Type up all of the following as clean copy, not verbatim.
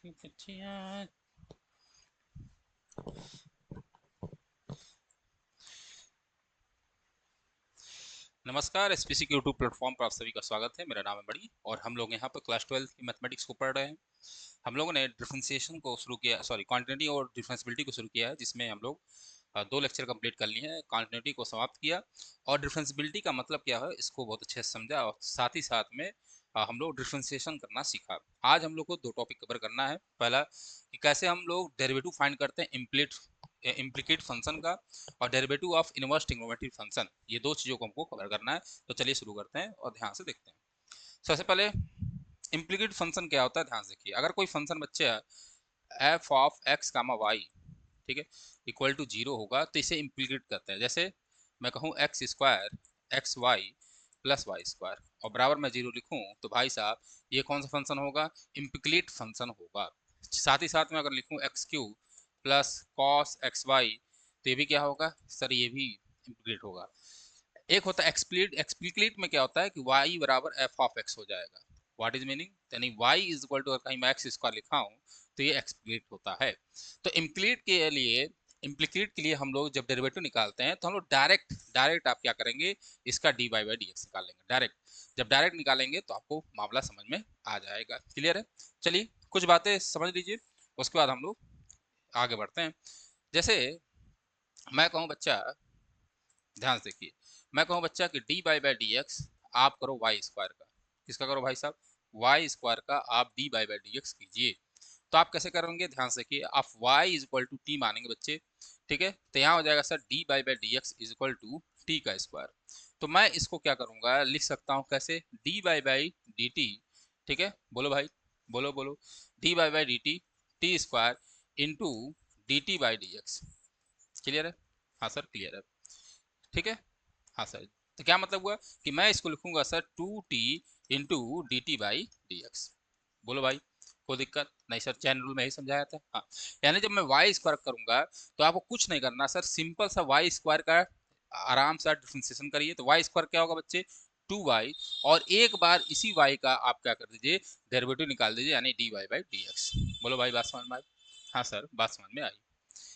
नमस्कार। एसपीसी के YouTube platform पर आप सभी का स्वागत है। मेरा नाम है बड़ी और हम लोग यहाँ पर क्लास 12 की मैथमेटिक्स को पढ़ रहे हैं। हम लोगों ने डिफरेंशिएशन को शुरू किया, सॉरी कॉन्टिन्यूटी और डिफरेंशियबिलिटी को शुरू किया है, जिसमें हम लोग 2 लेक्चर कंप्लीट कर लिए हैं। कॉन्टिन्यूटी को समाप्त किया और डिफरेंशियबिलिटी का मतलब क्या है इसको बहुत अच्छे से समझा और साथ ही साथ में हम लोग डिफरेंशिएशन करना सीखा। आज हम लोग को 2 टॉपिक कवर करना है। पहला कि कैसे हम लोग डेरिवेटिव फाइंड करते हैं इम्प्लीकेट फंक्शन का, और derivative of inverse trigonometric function. ये 2 चीज़ों को हमको कवर करना है। तो चलिए शुरू करते हैं और ध्यान से देखते हैं। सबसे पहले इम्प्लीकेट फंक्शन क्या होता है, ध्यान से देखिए। अगर कोई फंक्शन बच्चे F of X comma Y, ठीक है, इक्वल टू 0 होगा तो इसे इम्प्लीकेट करते हैं। जैसे मैं कहूँ X square X Y plus Y square और बराबर मैं 0 लिखूँ, तो भाई साहब ये कौन सा फंक्शन होगा? इम्प्लीकेट फंक्शन होगा। साथ ही साथ में अगर लिखूँ X Q plus cos x Y, तो ये भी क्या होगा सर? ये भी इम्प्लीकेट होगा। एक होता है एक्सप्लिट। एक्सप्लिकेट में क्या होता है कि y बराबर एफ ऑफ एक्स हो जाएगा। What is meaning? यानी y इज इक्वल टू, कहीं मैं एक्स स्क्वायर लिखा हूँ तो ये एक्सप्लिट होता है। तो इम्प्लीकेट के लिए हम लोग जब डेरिवेटिव निकालते हैं तो हम लोग डायरेक्ट डायरेक्ट आप क्या करेंगे, इसका D by by D x निकाल लेंगे डायरेक्ट। जब डायरेक्ट निकालेंगे तो आपको मामला समझ में आ जाएगा। क्लियर है? चलिए कुछ बातें समझ लीजिए, उसके बाद हम लोग आगे बढ़ते हैं। जैसे मैं कहूँ बच्चा, ध्यान से देखिए, मैं कहूँ बच्चा कि D by by D x आप करो वाई स्क्वायर का। किसका करो भाई साहब? वाई स्क्वायर का आप D by by D x कीजिए। तो आप कैसे करेंगे? ध्यान से देखिए, आप y is equal to T मानेंगे बच्चे, ठीक है। तो यहाँ हो जाएगा sir D by by D x is equal to T का स्क्वायर। तो मैं इसको क्या करूँगा, लिख सकता हूँ कैसे? D by by D T, ठीक है, बोलो भाई, बोलो बोलो, D by by D T T square into D T by D x. Clear है? हाँ सर क्लियर है, ठीक है। हाँ सर, तो क्या मतलब हुआ कि मैं इसको लिखूंगा sir 2t into D T by D x. बोलो भाई, कोई दिक्कत नहीं सर? चैन रूल में ही समझाया था। हाँ, यानी जब मैं वाई स्क्वायर करूंगा तो आपको कुछ नहीं करना सर, सिंपल सा वाई स्क्वायर का आराम से डिफ्रेंसिएशन करिए। तो वाई स्क्वायर क्या होगा बच्चे? 2y, और एक बार इसी y का आप क्या कर दीजिए, डेरिवेटिव निकाल दीजिए, यानी D Y by D x. बोलो भाई, बात समझ में आई? हाँ सर, बात समझ में आई।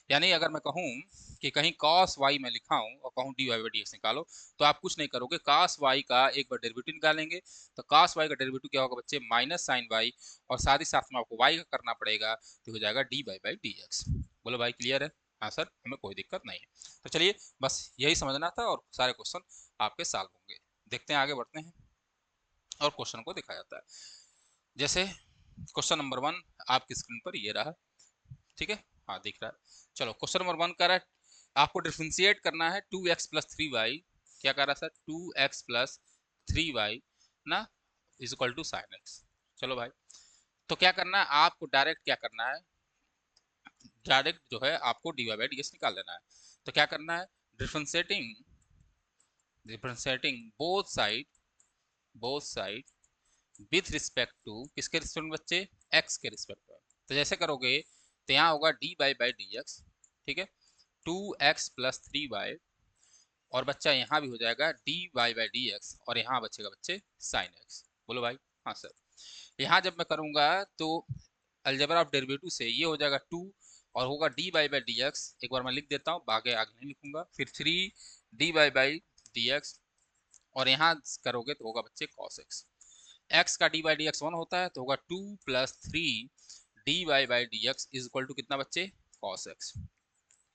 यानी अगर मैं कहूँ कि कहीं cos y मैं लिखा हूँ और कहूँ D Y by D x निकालो, तो आप कुछ नहीं करोगे, cos y का एक बार डेरिवेटिव निकालेंगे। तो cos y का डेरिवेटिव क्या होगा बच्चे? माइनस साइन y, और साथ ही साथ में आपको y का करना पड़ेगा, तो हो जाएगा D Y by D x. बोलो भाई क्लियर है? हाँ सर, हमें कोई दिक्कत नहीं है। तो चलिए बस यही समझना था और सारे क्वेश्चन आपके सॉल्व होंगे। देखते हैं, आगे बढ़ते हैं और क्वेश्चन को देखा जाता है। जैसे क्वेश्चन नंबर 1 आपकी स्क्रीन पर ये रहा, ठीक है, हाँ दिख रहा है। चलो क्वेश्चन नंबर 1 कर रहा है आपको डिफ्रेंशिएट करना है 2x प्लस 3y। क्या कर रहा है सर? 2x प्लस 3y ना is equal to sine x. चलो भाई, तो क्या करना है आपको? डायरेक्ट क्या करना है, डायरेक्ट जो है आपको d Y by D x निकाल लेना है। तो क्या करना है? Differentiating differentiating both side with respect to, किसके रिस्पेक्ट में बच्चे? x के रिस्पेक्ट में। तो जैसे करोगे तो यहाँ होगा D by by D x, ठीक है, 2x प्लस 3y, और बच्चा यहाँ भी हो जाएगा D Y by D x, और यहाँ बचेगा बच्चे साइन एक्स। बोलो भाई। हाँ सर, यहाँ जब मैं करूँगा तो अलजेब्रा ऑफ डेरिवेटिव से ये हो जाएगा 2 और होगा D by by D x. एक बार मैं लिख देता हूँ, आगे आगे नहीं लिखूंगा, फिर 3 d by by D x, और यहाँ करोगे तो होगा बच्चे कॉस एक्स। एक्स का डी बाई डी एक्स 1 होता है, तो होगा 2 plus 3 d Y by D x is equal to कितना बच्चे? Cos x.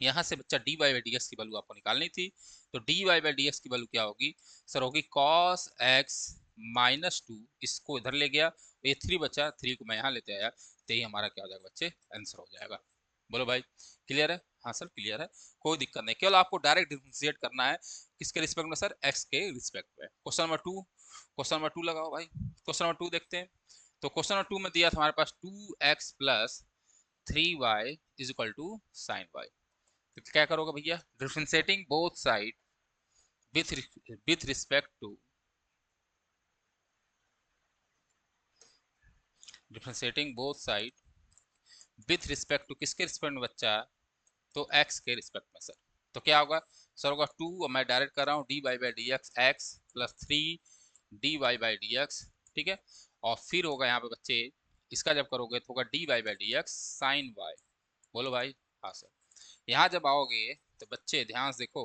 यहाँ से बच्चा d Y by D x की वैल्यू आपको निकालनी थी। तो d Y by D x की वैल्यू क्या होगी सर? होगी कॉस एक्स माइनस 2, इसको इधर ले गया, ये 3 बचा, 3 को मैं यहाँ लेते आया, तो ये हमारा क्या हो जाएगा बच्चे? आंसर हो जाएगा। बोलो भाई क्लियर है? हाँ सर क्लियर है, कोई दिक्कत नहीं। केवल आपको डायरेक्ट डिफरेंशिएट करना है किसके रिस्पेक्ट में सर? एक्स के रिस्पेक्ट में। क्वेश्चन नंबर 2 लगाओ भाई। क्वेश्चन नंबर 2 देखते हैं। तो क्वेश्चन नंबर 2 में दिया था हमारे पास 2x plus 3y is equal to sine y. तो क्या करोगे भैया? Differentiating both side with with respect to, differentiating both side with respect to, किसके रिस्पेक्ट में बच्चा? तो x के रिस्पेक्ट में सर। तो क्या होगा सर? होगा 2, और मैं डायरेक्ट कर रहा हूँ d Y by D x, x plus 3 d Y by D x, ठीक है, और फिर होगा यहाँ पे बच्चे इसका जब करोगे तो होगा d Y by D x sine y. बोलो भाई। हाँ सर। यहाँ जब आओगे तो बच्चे ध्यान से देखो,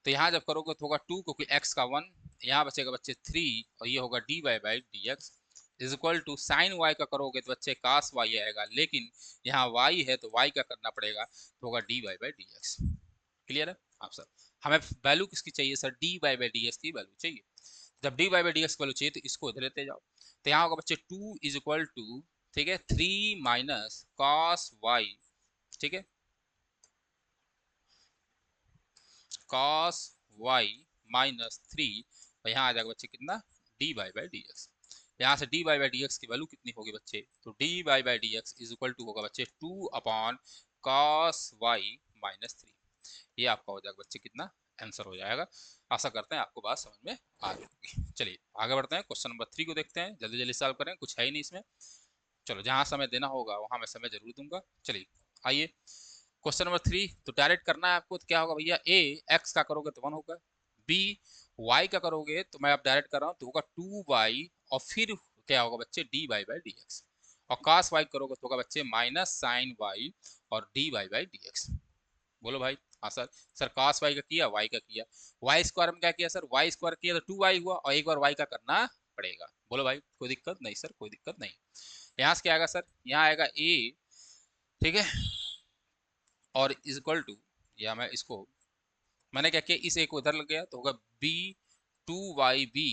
तो यहाँ जब करोगे तो होगा 2 क्योंकि x का 1, यहाँ बचेगा बच्चे 3 और ये होगा d Y by D x is equal to sine y का करोगे तो बच्चे कास वाई आएगा, लेकिन यहाँ y है तो y का करना पड़ेगा तो होगा d Y by D x. Clear है? हाँ सर। हमें वैल्यू किसकी चाहिए sir? D Y by D x की वैल्यू चाहिए। जब d Y by D x की वैल्यू चाहिए तो इसको इधर लेते जाओ, तो यहाँ होगा बच्चे 2 इज इक्वल टू, ठीक है, 3 माइनस कॉस वाई, ठीक है, cos y माइनस 3 और यहाँ आ जाएगा बच्चे कितना? D Y by D x. यहाँ से d Y by D x की वैल्यू कितनी होगी बच्चे? तो d Y by D x is equal to होगा बच्चे 2 अपॉन cos y माइनस 3। ये आपका हो जाएगा बच्चे कितना? आंसर हो जाएगा। आशा करते हैं आपको बात समझ में आ जाएगी। चलिए आगे बढ़ते हैं, क्वेश्चन नंबर 3 को देखते हैं, जल्दी जल्दी सॉल्व करें, कुछ है ही नहीं इसमें। चलो जहाँ समय देना होगा वहाँ मैं समय जरूर दूंगा। चलिए आइए क्वेश्चन नंबर 3, तो डायरेक्ट करना है आपको, तो क्या होगा भैया? ए एक्स का करोगे तो 1 होगा, बी वाई का करोगे तो मैं अब डायरेक्ट कर रहा हूँ तो होगा 2y और फिर क्या होगा बच्चे? D Y by D x. और cos y करोगे तो होगा बच्चे माइनस साइन y और d Y by D x. बोलो भाई। हाँ सर। सर cos y का किया, y का किया, y स्क्वायर में क्या किया सर? y स्क्वायर किया तो 2y हुआ और एक बार y का करना पड़ेगा। बोलो भाई कोई दिक्कत नहीं सर? कोई दिक्कत नहीं। यहाँ से क्या आएगा सर? यहाँ आएगा a, ठीक है, और इज इक्वल टू, या मैं इसको, मैंने क्या किया, इस ए को इधर लग गया तो होगा बी 2yb,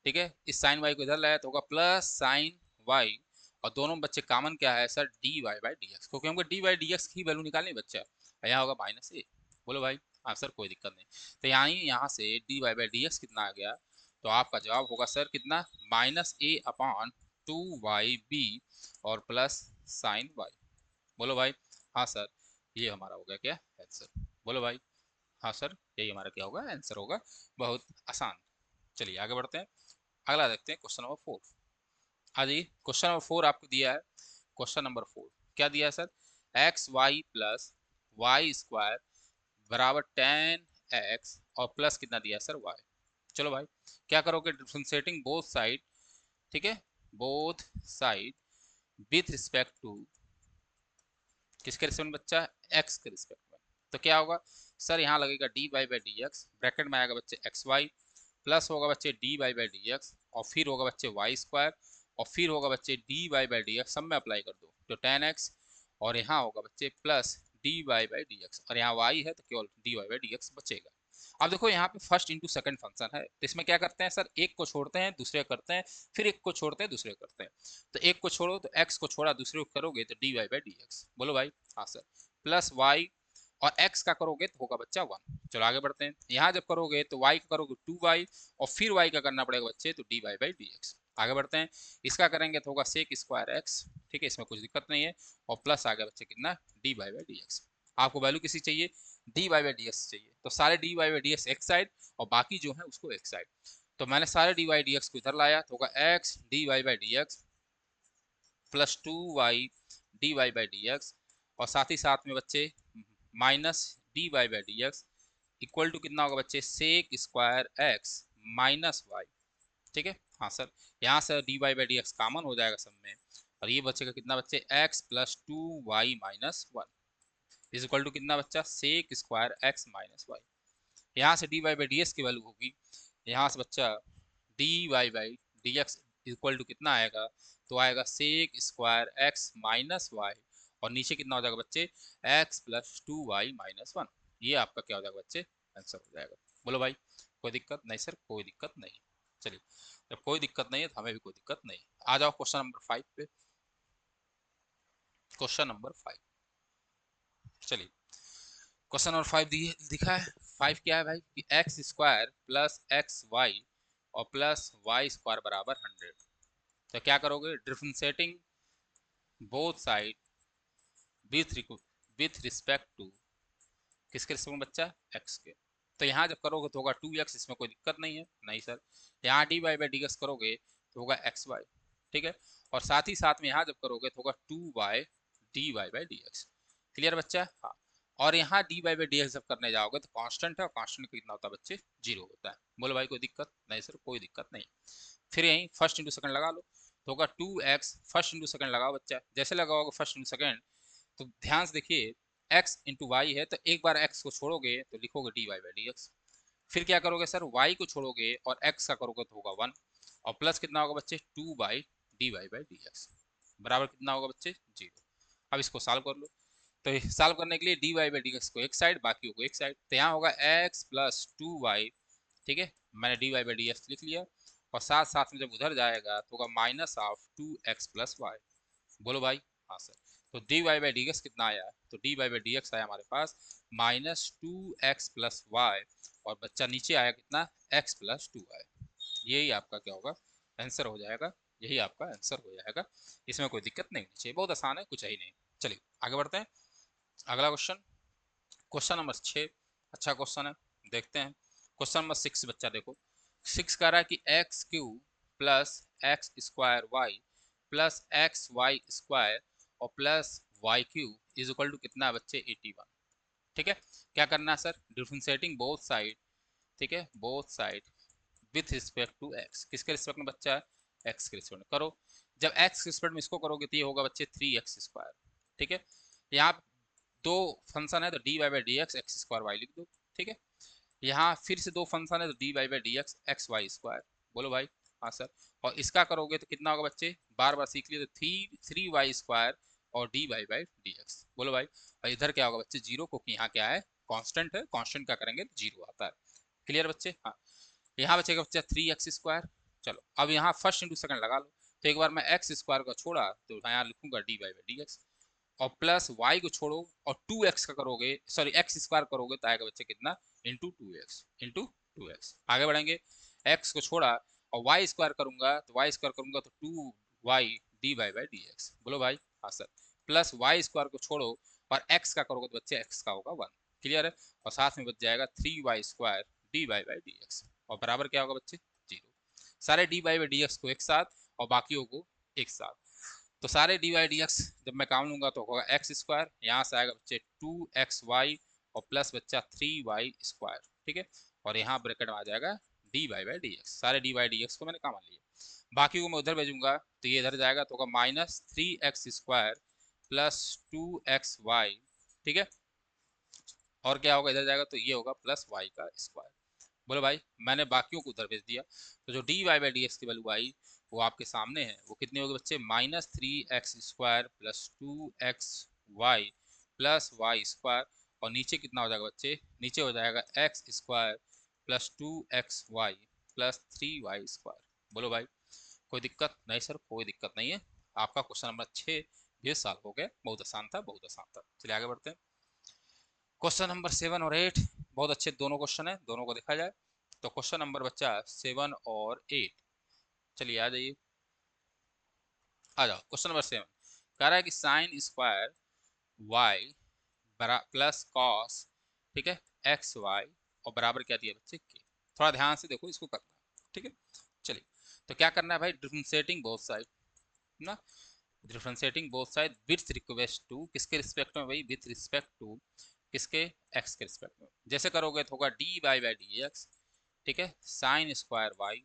ठीक है, इस साइन वाई को इधर लाया तो होगा प्लस साइन वाई, और दोनों बच्चे कॉमन क्या है sir? D Y by D x, क्योंकि हमको डी वाई डी एक्स की वैल्यू निकालनी बच्चा, यहाँ होगा माइनस ए। बोलो भाई। हाँ सर कोई दिक्कत नहीं। तो यहाँ से d Y by D x कितना आ गया? तो आपका जवाब होगा सर कितना? माइनस ए अपॉन 2yb और प्लस साइन वाई। बोलो भाई। हाँ सर। ये हमारा हो गया क्या? आंसर। बोलो भाई। हाँ सर यही हमारा क्या होगा? आंसर होगा। बहुत आसान। चलिए आगे बढ़ते हैं, अगला देखते हैं क्वेश्चन नंबर 4। हाँ जी, क्वेश्चन नंबर 4 आपको दिया है। क्वेश्चन नंबर 4 क्या दिया है sir? X Y plus Y square बराबर 10x और प्लस कितना दिया है सर? y। चलो भाई क्या करोगे? डिफरेंशिएटिंग बोथ साइड, ठीक है, both side with respect to, किसके रिस्पेक्ट में बच्चा? x के रिस्पेक्ट में। तो क्या होगा सर? यहाँ लगेगा d Y by D x, bracket में आएगा बच्चे एक्स वाई, प्लस होगा बच्चे d Y by D x और फिर होगा बच्चे वाई स्क्वायर और फिर होगा बच्चे d Y by D x, सब में अप्लाई कर दो तो 10x और यहाँ होगा बच्चे plus d Y by D x और यहाँ y है तो केवल d Y by D x बचेगा। अब देखो यहाँ पे फर्स्ट इंटू सेकंड फंक्शन है, तो इसमें क्या करते हैं सर? एक को छोड़ते हैं दूसरे करते हैं, फिर एक को छोड़ते हैं दूसरे करते हैं। तो एक को छोड़ो तो x को छोड़ा, दूसरे को करोगे तो d Y by D x. बोलो भाई। हाँ सर। प्लस y और x का करोगे तो होगा बच्चा 1। चलो आगे बढ़ते हैं, यहाँ जब करोगे तो y का करोगे 2y और फिर y का करना पड़ेगा बच्चे तो d Y by D x. आगे बढ़ते हैं, इसका करेंगे तो होगा सेक स्क्वायर x, ठीक है, इसमें कुछ दिक्कत नहीं है, और प्लस आ गया बच्चे कितना? D Y by D x. आपको वैल्यू किसी चाहिए? D Y by D x चाहिए, तो सारे d Y by D x एक साइड और बाकी जो है उसको एक साइड। तो मैंने सारे डी वाई डी एक्स को इधर लाया तो होगा x d Y by D x plus 2y d Y by D x और साथ ही साथ में बच्चे minus d Y by D x equal to कितना होगा बच्चे? Sec square x minus y, ठीक है। हाँ सर। यहाँ से d Y by D x common हो जाएगा सब में और ये बचेगा कितना बच्चे? X plus 2y minus 1 is equal to कितना बच्चा? सेक स्क्वायर एक्स माइनस वाई। यहाँ से d Y by D x की वैल्यू होगी, यहाँ से बच्चा d Y by D x equal to कितना आएगा? तो आएगा sec square x minus y और नीचे कितना हो जाएगा बच्चे? X plus 2y minus 1। ये आपका क्या हो जाएगा बच्चे? आंसर हो जाएगा। बोलो भाई कोई दिक्कत नहीं सर? कोई दिक्कत नहीं। चलिए जब कोई दिक्कत नहीं है तो हमें भी कोई दिक्कत नहीं। आ जाओ क्वेश्चन नंबर 5 पे। क्वेश्चन नंबर 5, चलिए क्वेश्चन नंबर 5 दिखा है। 5 क्या है भाई? कि x square plus x y और प्लस वाई स्क्वायर बराबर 100। तो क्या करोगे? Differentiating both side with respect to, किसके रिस्पेक्ट में बच्चा? एक्स के। तो यहाँ जब करोगे तो होगा 2x, इसमें कोई दिक्कत नहीं है, नहीं सर। यहाँ d Y by D x करोगे तो होगा एक्स वाई, ठीक है, और साथ ही साथ में यहाँ जब करोगे तो होगा 2y d Y by D x. Clear बच्चा? हाँ। और यहाँ d Y by D x जब करने जाओगे तो कांस्टेंट है और कांस्टेंट कितना होता है बच्चे? 0 होता है। बोलो भाई कोई दिक्कत नहीं सर? कोई दिक्कत नहीं। फिर यहीं फर्स्ट इंटू सेकंड लगा लो तो होगा 2x फर्स्ट इंटू सेकंड लगाओ बच्चा, जैसे लगाओगे फर्स्ट इंटू सेकंड तो ध्यान से देखिए x इंटू वाई है, तो एक बार x को छोड़ोगे तो लिखोगे dy बाई डी एक्स। फिर क्या करोगे सर, y को छोड़ोगे और x का करोगे तो होगा 1, और प्लस कितना होगा बच्चे 2 by d Y by D x बराबर कितना होगा बच्चे 0। अब इसको सॉल्व कर लो, तो सॉल्व करने के लिए d Y by D x को एक साइड, बाकी को एक साइड, तो यहाँ होगा x प्लस 2y, ठीक है, मैंने d Y by D x लिख लिया, और साथ साथ में जब उधर जाएगा तो होगा minus of 2x plus Y. बोलो भाई। हाँ सर। तो d Y by D x कितना आया, तो d Y by D x आया हमारे पास माइनस 2x प्लस वाई, और बच्चा नीचे आया कितना x प्लस 2y। यही आपका क्या होगा आंसर हो जाएगा, यही आपका आंसर हो जाएगा, इसमें कोई दिक्कत नहीं होनी चाहिए, बहुत आसान है, कुछ है ही नहीं। चलिए आगे बढ़ते हैं, अगला क्वेश्चन, क्वेश्चन नंबर 6, अच्छा क्वेश्चन है, देखते हैं। क्वेश्चन नंबर 6 बच्चा देखो, 6 कह रहा है कि x Q plus x square y plus x y square और plus y q is equal to कितना है बच्चे 81। ठीक है, क्या करना है सर, डिफरेंशिएटिंग बोथ साइड, ठीक है, both side with respect to x, किसके रिस्पेक्ट में बच्चा है एक्स के रिस्पेक्ट में करो। जब एक्स के रिस्पेक्ट में इसको करोगे तो ये होगा बच्चे 3x स्क्वायर। ठीक है, यहाँ दो फंक्शन है तो d Y by D x x square y लिख दो। ठीक है, यहाँ फिर से दो फंक्शन है तो d Y by D x x y square. बोलो भाई। हाँ सर। और इसका करोगे तो कितना होगा बच्चे, बार बार सीख लिए, तो थ्री वाई स्क्वायर और d Y by D x. बोलो भाई। और इधर क्या होगा बच्चे जीरो, क्योंकि यहाँ क्या है कांस्टेंट है, कांस्टेंट क्या करेंगे तो जीरो आता है। क्लियर बच्चे। हाँ, यहाँ बचेगा बच्चा 3x स्क्वायर। चलो अब यहाँ फर्स्ट इंटू सेकंड लगा लो, तो एक बार मैं एक्स स्क्वायर का छोड़ा तो यहाँ लिखूंगा d Y by D x, और प्लस वाई को छोड़ो और 2x का करोगे, सॉरी एक्स स्क्वायर करोगे तो आएगा बच्चे कितना इंटू 2x। आगे बढ़ेंगे, x को छोड़ा और वाई स्क्वायर करूंगा तो वाई स्क्वायर करूंगा तो 2y d Y by D x. बोलो भाई। हाँ सर। प्लस वाई स्क्वायर को छोड़ो और x का करोगे तो बच्चे x का होगा 1। क्लियर है, और साथ में बच जाएगा 3y square d Y by D x, और बराबर क्या होगा बच्चे 0। सारे d Y by D x को एक साथ और बाकियों को एक साथ, तो सारे डी वाई डी एक्स जब मैं काम लूंगा तो होगा एक्स स्क्वायर, यहाँ से आएगा बच्चे 2xy और प्लस बच्चा 3y स्क्वायर। ठीक है, और यहाँ ब्रैकेट में आ जाएगा D Y by D x, सारे डी वाई डी एक्स को मैंने काम लिया, बाकी को मैं उधर भेजूंगा तो ये इधर जाएगा तो होगा minus 3x square plus 2xy। ठीक है, और क्या होगा इधर जाएगा तो ये होगा प्लस y का स्क्वायर। बोलो भाई, मैंने बाकियों को उधर भेज दिया, तो जो d Y by D x की वैल्यू आई वो आपके सामने है, वो कितनी होगी बच्चे minus 3x square plus 2xy plus Y square, और नीचे कितना हो जाएगा बच्चे, नीचे हो जाएगा x square plus 2xy plus 3y square. बोलो भाई, कोई दिक्कत नहीं सर, कोई दिक्कत नहीं है, आपका क्वेश्चन नंबर 6 भी सॉल्व हो गया, बहुत आसान था, बहुत आसान था। चलिए आगे बढ़ते हैं, क्वेश्चन नंबर 7 और 8, बहुत अच्छे दोनों क्वेश्चन है, दोनों को देखा जाए तो क्वेश्चन नंबर बच्चा 7 और 8, चलिए आ जाइए, आ जाओ। क्वेश्चन नंबर 7 कह रहा है कि sine square y plus cos, ठीक है, एक्स वाई और बराबर क्या दिया बच्चे के। थोड़ा ध्यान से देखो इसको करना है, ठीक है। चलिए, तो क्या करना है भाई, डिफरेंशिएटिंग बोथ साइड ना, differentiating both side with request to, किसके रिस्पेक्ट में भाई, विथ रिस्पेक्ट टू किसके, एक्स के रिस्पेक्ट में। जैसे करोगे तो होगा d Y by D x, ठीक है, साइन स्क्वायर वाई,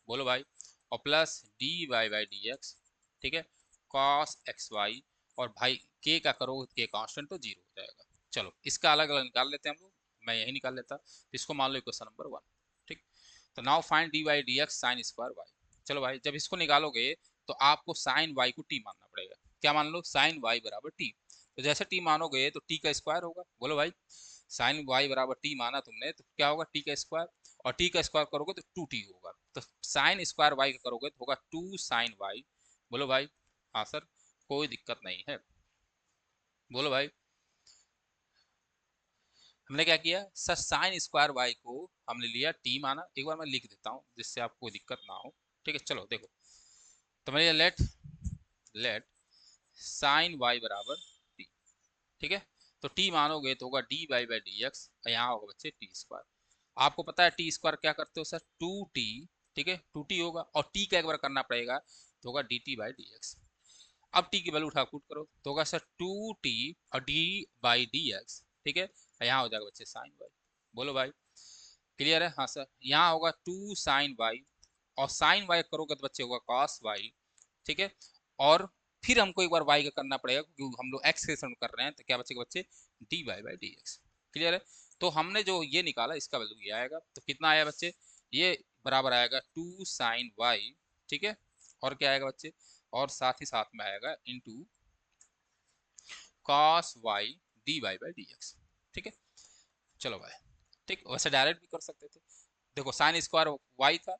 बोलो भाई, और plus d Y by D x, ठीक है, कॉस एक्स वाई, और भाई के का करो के कांस्टेंट तो जीरो हो जाएगा। चलो इसका अलग अलग निकाल लेते हैं हम लोग, मैं यही निकाल लेता, तो इसको मान लो क्वेश्चन नंबर 1। ठीक, तो now find d y d x sine square y. चलो भाई, जब इसको निकालोगे तो आपको साइन वाई को टी मानना पड़ेगा, क्या मान लो, साइन वाई बराबर टी, तो जैसे टी मानोगे तो टी का स्क्वायर होगा। बोलो भाई, साइन वाई बराबर टी माना तुमने तो क्या होगा टी का स्क्वायर, और टी का स्क्वायर करोगे तो 2t होगा, तो साइन स्क्वायर वाई का करोगे तो होगा 2 साइन वाई। बोलो भाई। हाँ सर, कोई दिक्कत नहीं है। बोलो भाई, हमने क्या किया सर, साइन स्क्वायर वाई को हमने लिया टी माना, एक बार मैं लिख देता हूँ जिससे आपको कोई दिक्कत ना हो। ठीक है, चलो देखो, तो मैंने लेट लेट साइन वाई बराबर टी, ठीक है, तो टी मानोगे तो होगा d Y by D x, यहाँ होगा बच्चे टी स्क्वायर। आपको पता है टी स्क्वायर क्या करते हो सर, 2t, ठीक है, 2t होगा, और t का एक बार करना पड़ेगा तो होगा dt बाई डी एक्स। अब t की वैल्यू उठा कूट करो तो होगा सर 2t और d बाई डी एक्स, ठीक है, यहाँ हो जाएगा बच्चे साइन वाई। बोलो भाई, क्लियर है। हाँ सर, यहाँ होगा 2 साइन वाई, और साइन वाई करोगे तो बच्चे होगा कॉस वाई, ठीक है। और फिर हमको एक बार y का करना पड़ेगा क्योंकि हम लोग x के संग कर रहे हैं, तो क्या बचेगा बच्चे, dy by D x. Clear है। तो हमने जो ये निकाला इसका वैल्यू ये आएगा, तो कितना आया बच्चे, ये बराबर आएगा 2 sin y, ठीक है। और क्या आएगा बच्चे, और साथ ही साथ में आएगा into cos y dy by D x, ठीक है। चलो भाई, ठीक, वैसे डायरेक्ट भी कर सकते थे। देखो साइन स्क्वायर y था,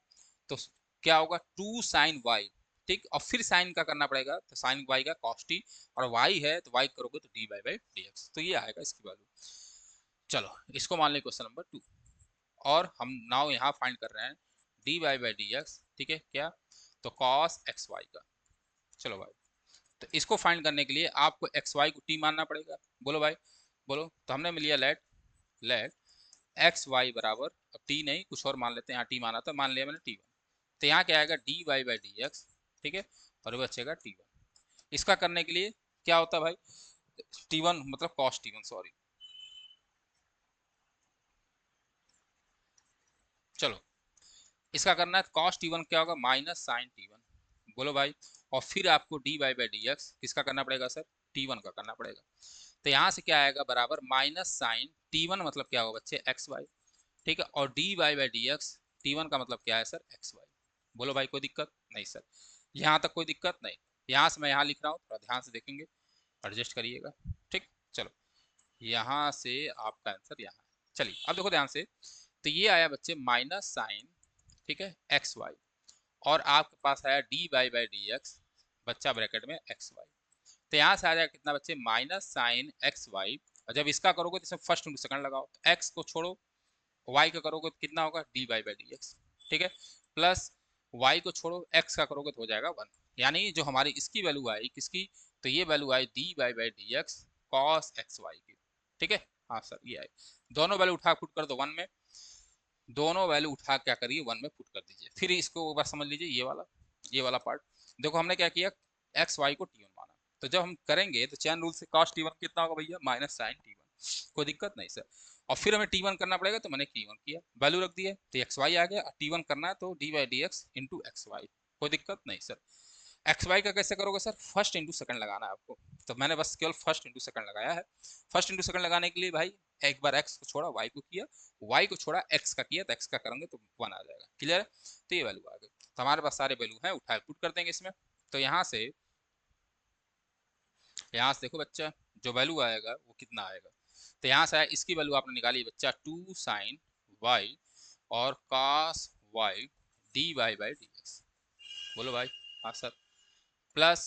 तो क्या होगा 2 साइन y, ठीक, और फिर साइन का करना पड़ेगा, तो साइन y का cos t, और y है तो y करोगे तो dy बाई डी एक्स, तो ये आएगा इसकी वैल्यू। चलो इसको मान लें क्वेश्चन नंबर 2, और हम नाउ यहाँ फाइंड कर रहे हैं dy बाई डी एक्स, ठीक है, क्या, तो cos एक्स वाई का। चलो भाई, तो इसको फाइंड करने के लिए आपको एक्स वाई को t मानना पड़ेगा। बोलो भाई, बोलो। तो हमने लिया लेट लेट एक्स वाई बराबर, अब टी नहीं कुछ और मान लेते हैं, यहाँ टी माना था, मान लिया मैंने टी वन, तो यहाँ क्या आएगा d Y by D x, ठीक है, और वो बचेगा टी वन। इसका करने के लिए क्या होता है भाई, टी वन मतलब कॉस टी वन, सॉरी। चलो इसका करना है, कॉस टी वन क्या होगा, माइनस साइन टी वन। बोलो भाई, और फिर आपको d Y by D x किसका करना पड़ेगा सर, टी वन का करना पड़ेगा। तो यहाँ से क्या आएगा बराबर माइनस साइन टी वन, मतलब क्या होगा बच्चे, एक्स वाई, ठीक है, और d Y by D x, t one का मतलब क्या है सर, एक्स वाई। बोलो भाई कोई दिक्कत नहीं सर, यहाँ तक कोई दिक्कत नहीं। यहाँ से मैं यहाँ लिख रहा हूँ, थोड़ा ध्यान से देखेंगे, एडजस्ट करिएगा, ठीक। चलो यहाँ से आपका आंसर यहाँ है। चलिए अब देखो ध्यान से, तो ये आया बच्चे माइनस साइन, ठीक है, एक्स वाई, और आपके पास आया d Y by D x, बच्चा ब्रैकेट में एक्स वाई। तो यहाँ से आ जाएगा कितना बच्चे, माइनस साइन एक्स वाई, और जब इसका करोगे तो इसमें फर्स्ट इंटू सेकंड लगाओ, तो एक्स को छोड़ो, y का करोगे तो कितना होगा, d Y by D x, ठीक है, प्लस y को छोड़ो, x का करोगे तो हो जाएगा 1। यानी जो हमारी इसकी वैल्यू आई किसकी, तो ये वैल्यू आई d Y by D x cos x y की, ठीक है। हाँ सर ये आई, दोनों वैल्यू उठा पुट कर दो 1 में, दोनों वैल्यू उठा क्या करिए 1 में पुट कर दीजिए। फिर इसको एक बार समझ लीजिए, ये वाला पार्ट, देखो हमने क्या किया, एक्स वाई को टी वन माना, तो जब हम करेंगे तो चैन रूल से कॉस टी वन कितना होगा भैया, माइनस साइन टी वन, कोई दिक्कत नहीं सर। और फिर हमें टी वन करना पड़ेगा, तो मैंने टी वन किया, वैल्यू रख दी है, तो एक्स वाई आ गया, और टी वन करना है तो d y d x into x y, कोई दिक्कत नहीं सर। एक्स वाई का कैसे करोगे सर, फर्स्ट इंटू सेकंड लगाना है आपको, तो मैंने बस केवल फर्स्ट इंटू सेकंड लगाया है। फर्स्ट इंटू सेकंड लगाने के लिए भाई एक बार एक्स को छोड़ा वाई को किया, वाई को छोड़ा एक्स का किया, तो एक्स का करेंगे तो 1 आ जाएगा। क्लियर है, तो ये वैल्यू आ गई, तो हमारे पास सारे वैल्यू हैं, उठा पुट कर देंगे इसमें। तो यहाँ से देखो बच्चा, जो वैल्यू आएगा वो कितना आएगा, तो यहाँ से आया, इसकी वैल्यू आपने निकाली बच्चा 2 साइन वाई और cos y d Y by D x. बोलो भाई, हाँ सर, प्लस,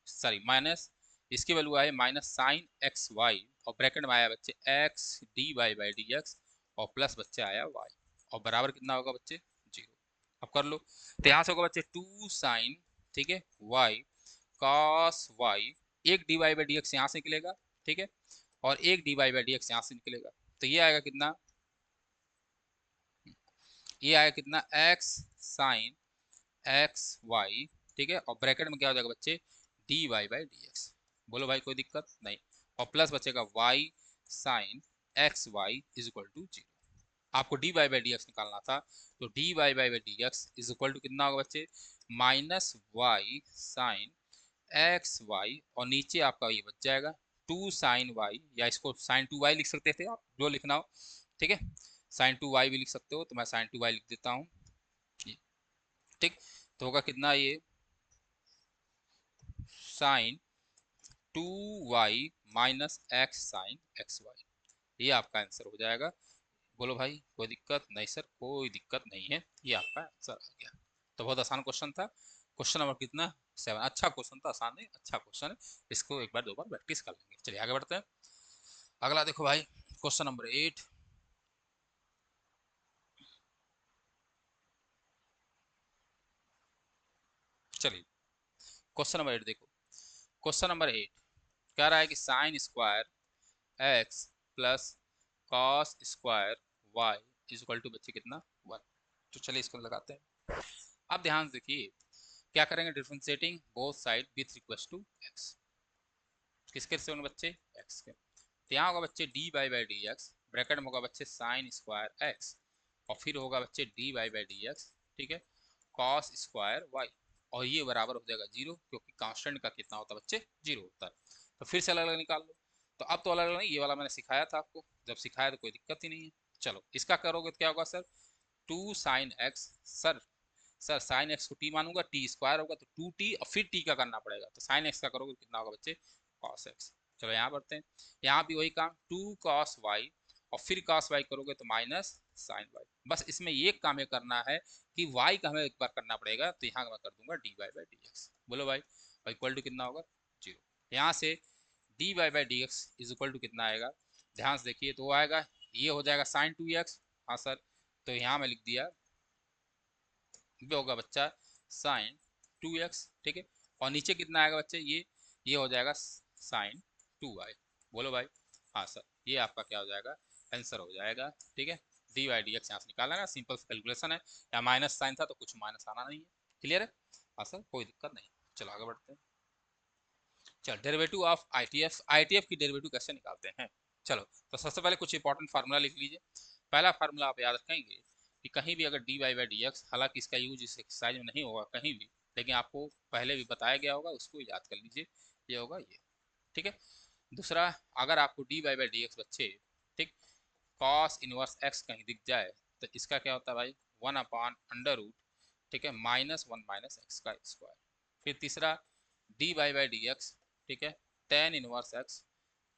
सॉरी माइनस, इसकी वैल्यू आए माइनस साइन एक्स वाई, और ब्रैकेट में आया बच्चे x d Y by D x, और प्लस बच्चे आया वाई, और बराबर कितना होगा बच्चे, 0। अब कर लो, तो यहाँ से होगा बच्चे 2 साइन, ठीक है, वाई कॉस वाई, एक d Y by D x यहाँ से निकलेगा, ठीक है, और एक d Y by D x यहाँ से निकलेगा, तो ये आएगा कितना, ये आएगा कितना, एक्स साइन एक्स वाई, ठीक है, और ब्रैकेट में क्या हो जाएगा बच्चे, d Y by D x. बोलो भाई कोई दिक्कत नहीं, और प्लस बचेगा y sine x y is equal to 0। आपको d Y by D x निकालना था, तो d Y by D x is equal to कितना होगा बच्चे, minus y sine x y, और नीचे आपका ये बच जाएगा 2 साइन वाई, या इसको साइन 2 वाई लिख सकते थे आप, जो लिखना हो, ठीक है, साइन 2 वाई भी लिख सकते हो, तो मैं साइन 2 वाई लिख देता हूँ, ठीक। तो होगा कितना ये, sine 2y minus x sine x y, ये आपका आंसर हो जाएगा। बोलो भाई कोई दिक्कत नहीं सर, कोई दिक्कत नहीं है, ये आपका आंसर आ गया। तो बहुत आसान क्वेश्चन था, क्वेश्चन नंबर कितना, 7। अच्छा क्वेश्चन था, आसान है, अच्छा क्वेश्चन है, इसको एक बार 2 बार प्रैक्टिस कर लेंगे। चलिए आगे बढ़ते हैं, अगला देखो भाई, क्वेश्चन नंबर 8। चलिए क्वेश्चन नंबर 8 देखो, क्वेश्चन नंबर 8 कह रहा है कि sine square x plus cos square y is equal to बच्चे कितना, 1। तो चलिए इसको लगाते हैं। अब ध्यान से देखिए, क्या करेंगे, differentiating both side with request to x, किसके से होंगे बच्चे, एक्स के, तो यहाँ होगा बच्चे D by by D x, bracket में होगा बच्चे साइन स्क्वायर एक्स, और फिर होगा बच्चे D by by D x, ठीक है, कॉस स्क्वायर वाई। और ये बराबर हो जाएगा 0, क्योंकि कांस्टेंट का कितना होता है बच्चे, 0 होता है। तो फिर से अलग अलग निकाल लो। तो अब तो अलग अलग नहीं, ये वाला मैंने सिखाया था आपको, जब सिखाया तो कोई दिक्कत ही नहीं है। चलो इसका करोगे तो क्या होगा sir, 2 sin x। Sir sine x को टी मानूंगा, टी स्क्वायर होगा तो 2t, और फिर टी का करना पड़ेगा, तो साइन एक्स का करोगे कितना होगा बच्चे, कॉस एक्स। चलो यहाँ बढ़ते हैं, यहाँ भी वही काम, 2 cos y, और फिर cos y करोगे तो माइनस साइन y। बस इसमें ये काम ये करना है कि y का हमें एक बार करना पड़ेगा, तो यहाँ मैं कर दूंगा dy बाई डी एक्स। बोलो भाई, इक्वल टू कितना होगा, 0। यहाँ से dy by D x is equal to कितना आएगा, ध्यान से देखिए, तो वो आएगा, ये हो जाएगा साइन 2x। हाँ सर, तो यहाँ मैं लिख दिया, ये होगा बच्चा साइन 2x, ठीक है। और नीचे कितना आएगा बच्चे, ये हो जाएगा साइन 2y। बोलो भाई, हाँ सर, ये आपका क्या हो जाएगा, आंसर हो जाएगा, ठीक है। डी वाई डी एक्स यहाँ से निकालना है, सिंपल कैलकुलेशन है, या माइनस साइन था तो कुछ माइनस आना नहीं है। क्लियर है, हाँ सर, कोई दिक्कत नहीं। चलो आगे बढ़ते हैं। चल, डेरिवेटिव ऑफ आईटीएफ की डेरिवेटिव कैसे निकालते हैं। चलो, तो सबसे पहले कुछ इंपॉर्टेंट फार्मूला लिख लीजिए। पहला फार्मूला आप याद रखेंगे कि कहीं भी अगर d Y by D x, हालांकि इसका यूज इस एक्सरसाइज में नहीं होगा कहीं भी, लेकिन आपको पहले भी बताया गया होगा, उसको याद कर लीजिए, ये होगा ये, ठीक है। दूसरा, अगर आपको d Y by D x बच्चे, ठीक, कॉस इनवर्स एक्स कहीं दिख जाए, तो इसका क्या होता है भाई, 1/√, ठीक है, -1 माइनस एक्स का स्क्वायर। फिर तीसरा, d Y by D x, ठीक है, टेन इनवर्स एक्स,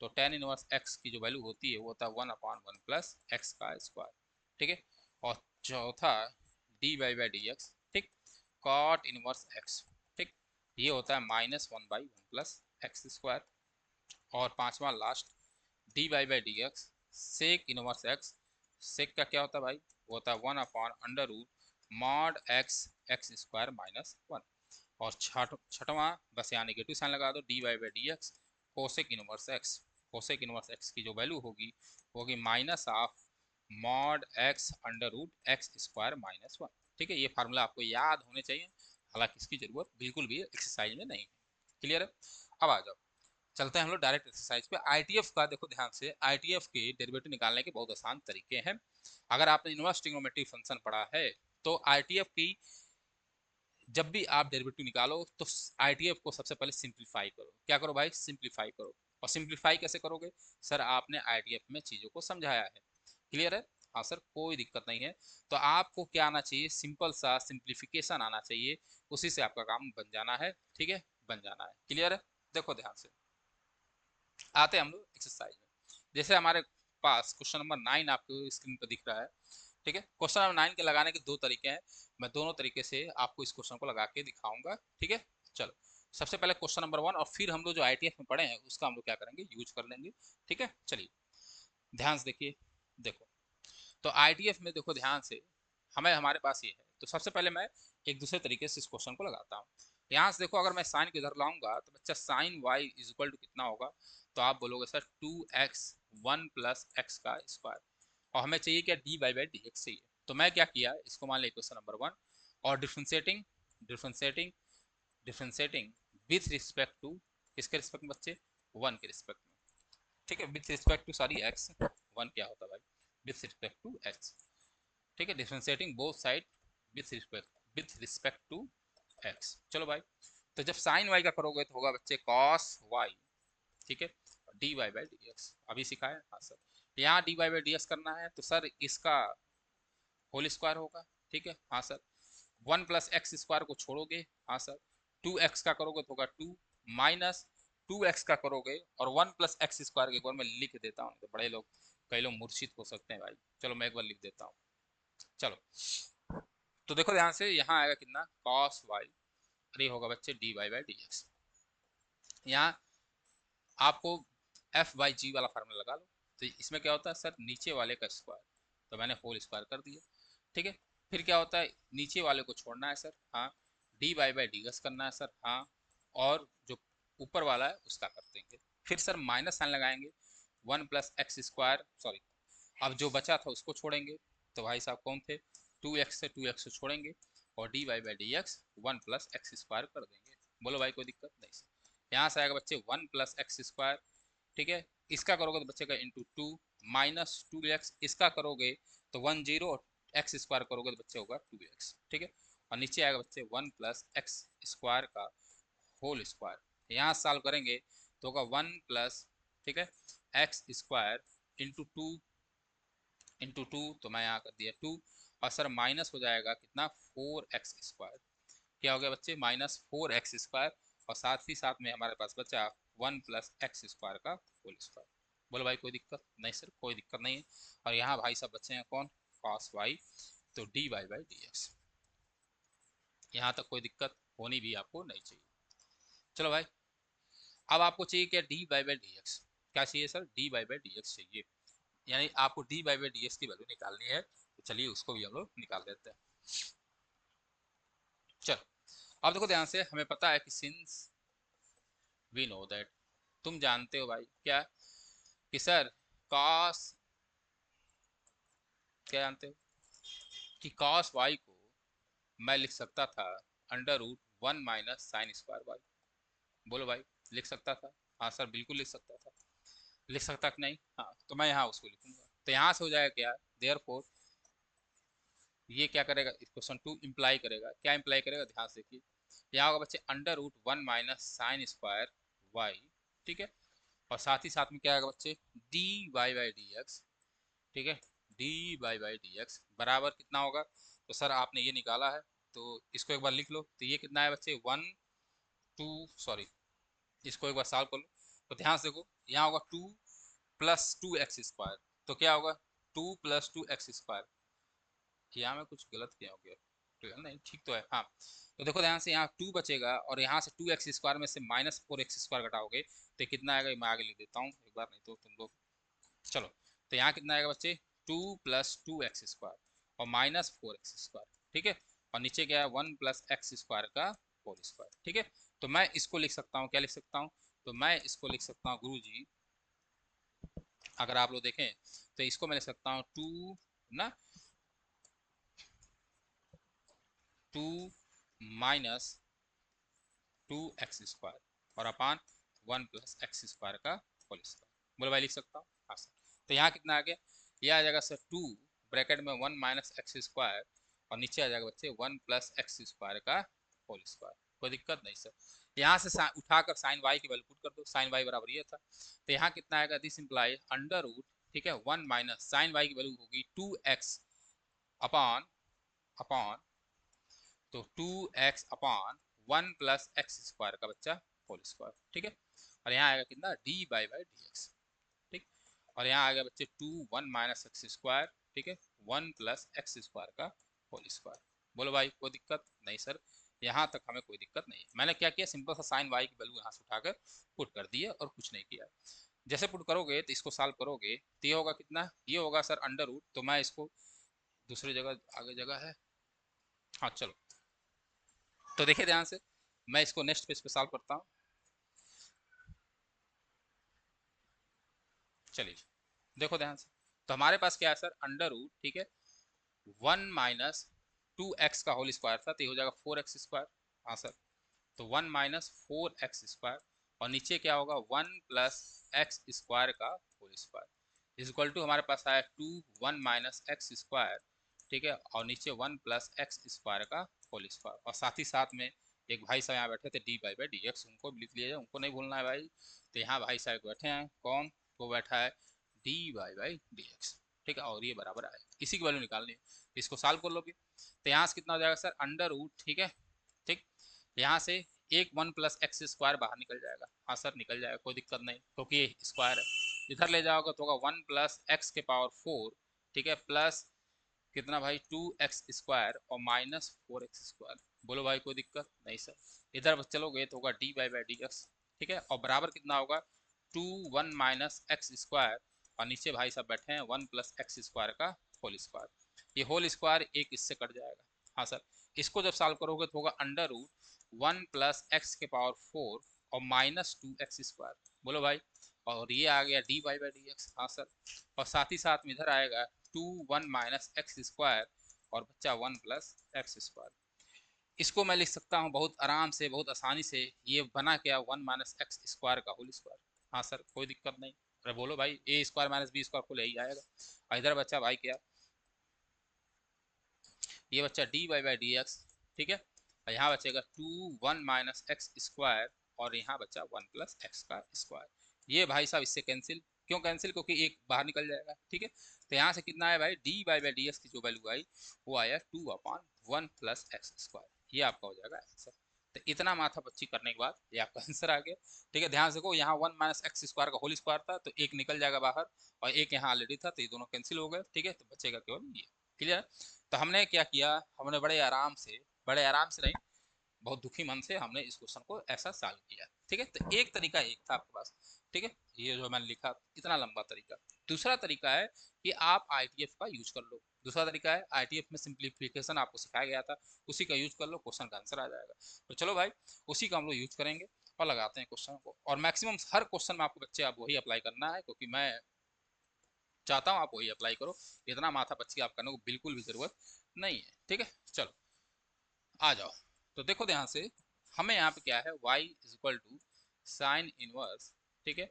तो टेन इनवर्स एक्स की जो वैल्यू होती है वो होता है 1/1 प्लस एक्स का स्क्वायर, ठीक है। और चौथा, d Y by D x, ठीक, कॉट इनवर्स एक्स, ठीक, ये होता है -1/1 प्लस एक्स स्क्वायर। और पांचवा last, d Y by D x sec inverse x, sec का क्या होता है भाई, वो होता है 1/√, मॉड एक्स एक्स स्क्वायर -1। और छठवां, बस यहाँ नेगेटिव साइन लगा दो, d Y by D x cosec inverse x, cosec inverse x की जो वैल्यू होगी वो होगी -1/, मॉड एक्स √एक्स स्क्वायर -1, ठीक है। ये फार्मूला आपको याद होने चाहिए, हालांकि इसकी जरूरत बिल्कुल भी एक्सरसाइज में नहीं है। क्लियर है, अब आ जाओ, चलते हैं हम लोग डायरेक्ट एक्सरसाइज पे। आईटीएफ का देखो ध्यान से, आईटीएफ के डेरिवेटिव निकालने के बहुत आसान तरीके हैं। अगर आपने इनवर्स ट्रिग्नोमेट्रिक फंक्शन पढ़ा है, तो आईटीएफ की जब भी आप डेरिवेटिव निकालो तो आईटीएफ को सबसे पहले सिंप्लीफाई करो। क्या करो भाई, सिंप्लीफाई करो। और सिंप्लीफाई कैसे करोगे सर, आपने आईटीएफ में चीज़ों को समझाया है। क्लियर है, हाँ सर, कोई दिक्कत नहीं है। तो आपको क्या आना चाहिए, सिंपल सा सिंप्लीफिकेशन आना चाहिए, उसी से आपका काम बन जाना है, ठीक है, बन जाना है। क्लियर है, देखो ध्यान से, आते हैं हम लोग एक्सरसाइज में। जैसे हमारे पास क्वेश्चन नंबर 9 आपको स्क्रीन पर दिख रहा है, ठीक है। क्वेश्चन नंबर 9 के लगाने के दो तरीके हैं, मैं दोनों तरीके से आपको इस क्वेश्चन को लगा के दिखाऊंगा, ठीक है। चलो, सबसे पहले क्वेश्चन नंबर 1, और फिर हम लोग जो आईटीएफ में पढ़े हैं उसका हम लोग क्या करेंगे, यूज कर लेंगे, ठीक है। चलिए ध्यान से देखिए, देखो, तो आईटीएफ में देखो ध्यान से, हमें हमारे पास ये है, तो सबसे पहले मैं एक दूसरे तरीके से इस क्वेश्चन को लगाता हूँ। यहाँ से देखो, अगर मैं साइन को इधर लाऊंगा तो बच्चा sine y is equal to कितना होगा, तो आप बोलोगे सर 2x 1 प्लस एक्स का स्क्वायर। और हमें चाहिए क्या, d by by D x चाहिए। तो मैं क्या किया, इसको मान लिया क्वेश्चन नंबर 1, और differentiating differentiating differentiating with respect to, किसके रिस्पेक्ट में बच्चे, 1 के रिस्पेक्ट में, ठीक है, with respect to sorry x, 1 क्या होता है भाई, विथ रिस्पेक्ट टू एक्स, ठीक है, differentiating both side with respect to x. चलो भाई, तो जब साइन वाई का करोगे तो होगा बच्चे कॉस वाई, ठीक है, d Y by D x, अभी सिखाया, हाँ सर। यहाँ d Y by D x करना है तो सर इसका होल स्क्वायर होगा, ठीक है, हाँ सर। 1 प्लस एक्स स्क्वायर को छोड़ोगे, हाँ सर। 2x का करोगे तो होगा 2, माइनस 2x का करोगे, और 1 प्लस एक्स स्क्वायर एक बार मैं लिख देता हूँ, तो बड़े लोग, कई लोग मूर्छित हो सकते हैं भाई, चलो मैं एक बार लिख देता हूँ। चलो, तो देखो ध्यान से, यहाँ आएगा कितना, cos y, और ये होगा बच्चे dy बाई डी एक्स। यहाँ आपको एफ बाई जी वाला फार्मूला लगा लो, तो इसमें क्या होता है सर, नीचे वाले का स्क्वायर, तो मैंने होल स्क्वायर कर दिया, ठीक है। फिर क्या होता है, नीचे वाले को छोड़ना है सर, हाँ, d Y by D x करना है सर, हाँ, और जो ऊपर वाला है उसका कर देंगे। फिर सर माइनस साइन लगाएंगे, 1 प्लस एक्स स्क्वायर, सॉरी, अब जो बचा था उसको छोड़ेंगे, तो भाई साहब कौन थे, 2x से 2x को छोड़ेंगे, और d Y by D x 1 plus x square कर देंगे। बोलो भाई, कोई दिक्कत नहीं। यहाँ से आएगा बच्चे 1 प्लस एक्स स्क्वायर, ठीक है, इसका करोगे तो बच्चे का इंटू 2, माइनस 2x, इसका करोगे तो 1 0, एक्स स्क्वायर करोगे तो बच्चे होगा 2x, ठीक है। और नीचे आएगा बच्चे 1 + x² का होल स्क्वायर। यहाँ सॉल्व करेंगे तो होगा 1 ठीक है x² इंटू टू, तो मैं यहाँ कर दिया 2, और सर माइनस हो जाएगा कितना 4x²। क्या हो गया बच्चे -4x², और साथ ही साथ में हमारे पास बचा 1 + x² का होल स्क्वायर। बोलो भाई कोई दिक्कत नहीं? सर कोई दिक्कत नहीं है। और यहाँ भाई सब बच्चे हैं कौन, cos y, तो dy/dx। यहाँ तक कोई दिक्कत होनी भी आपको नहीं चाहिए। चलो भाई, अब आपको चाहिए क्या, dy/dx। क्या चाहिए सर, dy/dx चाहिए, यानी आपको dy/dx की वैल्यू निकालनी है। तो चलिए उसको भी हम लोग निकाल देते हैं। चलो अब देखो ध्यान से, हमें पता है कि सिंस वी नो दैट, तुम जानते हो भाई क्या, कि सर cos, क्या जानते हो कि cos y को मैं लिख सकता था √1 - sin²y। बोलो भाई, लिख सकता था? हाँ सर बिल्कुल लिख सकता था। लिख सकता कि नहीं? हाँ, तो मैं यहाँ उसको लिखूंगा, तो यहाँ से हो जाएगा क्या, देयरफॉर ये क्या करेगा, इस क्वेश्चन 2 इम्प्लाई करेगा। क्या इम्प्लाई करेगा, ध्यान से देखिए, यहाँ होगा बच्चे √1 - sin²y, ठीक है। और साथ ही साथ में क्या आएगा बच्चे, dy/dx, ठीक है, dy/dx बराबर कितना होगा, तो सर आपने ये निकाला है तो इसको एक बार लिख लो। तो ये कितना है बच्चे 2 इसको एक बार सॉल्व कर लो। तो ध्यान से देखो, यहाँ होगा 2 + 2x², तो क्या होगा 2 + 2x²। यहाँ में कुछ गलत किया हो गया, तो नहीं ठीक तो है, हाँ। तो देखो ध्यान से, यहाँ 2 बचेगा और यहाँ से 2x² में से -4x² घटाओगे तो कितना आएगा, मैं आगे लिख देता हूँ एक बार, नहीं तो तुम लोग, चलो। तो यहाँ कितना आएगा बच्चे 2 + 2x² और -4x², ठीक है। और नीचे क्या है 1 + x² का होल स्क्वायर, ठीक है। तो मैं इसको लिख सकता हूँ, क्या लिख सकता हूँ, तो मैं इसको लिख सकता हूँ गुरुजी, अगर आप लोग देखें तो इसको मैं लिख सकता हूँ 2 ना 2 - 2x² और अपान 1 + x² का होल स्क्वायर। बोलो भाई लिख सकता हूँ? हाँ सर। तो यहाँ कितना आ गया, यह आ जाएगा सर 2 ब्रैकेट में 1 - x² और नीचे आ जाएगा बच्चे 1 + x² का होल स्क्वायर। कोई दिक्कत नहीं सर। यहाँ से उठाकर साइन वाई की वैल्यू पुट कर दो, साइन वाई बराबर ये था। तो यहाँ कितना आएगा, दिस इम्प्लाई √ ठीक है 1 - साइन वाई की वैल्यू होगी 2x अपॉन अपॉन तो 2x अपॉन 1 + x² का बच्चा होल स्क्वायर, ठीक है। और यहाँ आएगा कितना dy/dx, ठीक। और यहाँ आ गया बच्चे 2 1 - x², ठीक है 1 + x² का होल स्क्वायर। बोलो भाई कोई दिक्कत नहीं? सर यहाँ तक हमें कोई दिक्कत नहीं है। मैंने क्या किया, सिंपल सा साइन वाई की वैल्यू यहाँ से उठाकर पुट कर दी है और कुछ नहीं किया। जैसे पुट करोगे तो इसको सॉल्व करोगे तो ये होगा कितना, ये होगा सर √, तो मैं इसको दूसरी जगह आगे जगह है, हाँ चलो। तो देखिए ध्यान से, मैं इसको नेक्स्ट पेज पे सॉल्व करता हूँ। चलिए देखो ध्यान से, तो हमारे पास क्या है सर √, ठीक है 1 - 2x का होल स्क्वायर था, तो ये हो जाएगा 4x²। हाँ सर, तो 1 - 4x² और नीचे क्या होगा 1 + x² का whole square is equal to, हमारे पास आया 2 1 - x², ठीक है, और नीचे 1 + x² का होल स्क्वायर। और साथ ही साथ में एक भाई साहब यहाँ बैठे थे dy/dx, उनको भी लिख लिया जाए, उनको नहीं भूलना है भाई। तो यहाँ भाई साहब बैठे हैं, कौन, वो बैठा है dy/dx, ठीक है, और ये बराबर आए, इसी की वैल्यू निकालनी है। इसको सॉल्व कर लोगे तो यहाँ से कितना हो जाएगा सर √, ठीक है, ठीक। यहाँ से एक 1 + x² बाहर निकल जाएगा, हाँ सर निकल जाएगा, कोई दिक्कत नहीं, क्योंकि ये स्क्वायर है। इधर ले जाओगे तो होगा 1 + x⁴, ठीक है, प्लस कितना भाई 2x² और -4x²। बोलो भाई कोई दिक्कत नहीं? सर इधर चलोगे तो होगा dy/dx, ठीक है, और बराबर कितना होगा 2 1 - x² और नीचे भाई साहब बैठे हैं 1 + x² का होल स्क्वायर। ये होल स्क्वायर एक इससे कट जाएगा, हाँ सर। इसको जब सॉल्व करोगे तो होगा √1 + x⁴ और -2x²। बोलो भाई, और ये आ गया dy/dx, हाँ सर। और साथ ही साथ में इधर आएगा 2 1 - x² और बच्चा 1 + x²। इसको मैं लिख सकता हूँ बहुत आराम से, बहुत आसानी से, ये बना क्या 1 - x² का होल स्क्वायर। हाँ सर कोई दिक्कत नहीं। अरे बोलो भाई a² - b² को ले ही आएगा। और इधर बच्चा भाई क्या, ये बच्चा dy/dx, ठीक है। और यहाँ बचेगा 2 1 माइनस एक्स स्क्वायर और यहाँ बचा 1 प्लस एक्स का स्क्वायर। ये भाई साहब इससे कैंसिल, क्यों कैंसिल, क्योंकि एक बाहर निकल जाएगा, ठीक है। तो यहाँ से कितना आया भाई, डी बाई डी एक्स की जो वैल्यू आई वो आया 2 अपॉन 1 प्लस एक्स स्क्वायर। ये आपका हो जाएगा आंसर। तो इतना माथा पच्ची करने के बाद ये आपका आंसर आ गया, ठीक है। ध्यान से देखो, यहाँ 1 माइनस एक्स स्क्वायर का होल स्क्वायर था तो एक निकल जाएगा बाहर और एक यहाँ ऑलरेडी था, तो ये दोनों कैंसिल हो गए, ठीक है। तो बचेगा केवल ये, क्लियर। तो हमने क्या किया, हमने बड़े आराम से नहीं, बहुत दुखी मन से हमने इस क्वेश्चन को ऐसा सॉल्व किया, ठीक है। तो एक तरीका एक था आपके पास, ठीक है, ये जो मैंने लिखा इतना लंबा तरीका। दूसरा तरीका है कि आप आईटीएफ का यूज कर लो। दूसरा तरीका है आईटीएफ में सिंप्लीफिकेशन आपको सिखाया गया था, उसी का यूज कर लो, क्वेश्चन का आंसर आ जाएगा। तो चलो भाई, उसी का हम लोग यूज करेंगे और लगाते हैं क्वेश्चन को। और मैक्सिमम हर क्वेश्चन में आपको बच्चे आप वही अप्लाई करना है, क्योंकि मैं चाहता हूँ आप वही अप्लाई करो। इतना माथा पच्ची आप करने को बिल्कुल भी जरूरत नहीं है, ठीक है। चलो आ जाओ। तो देखो ध्यान से, हमें यहाँ पे क्या है, y is equal to sine inverse, ठीक है।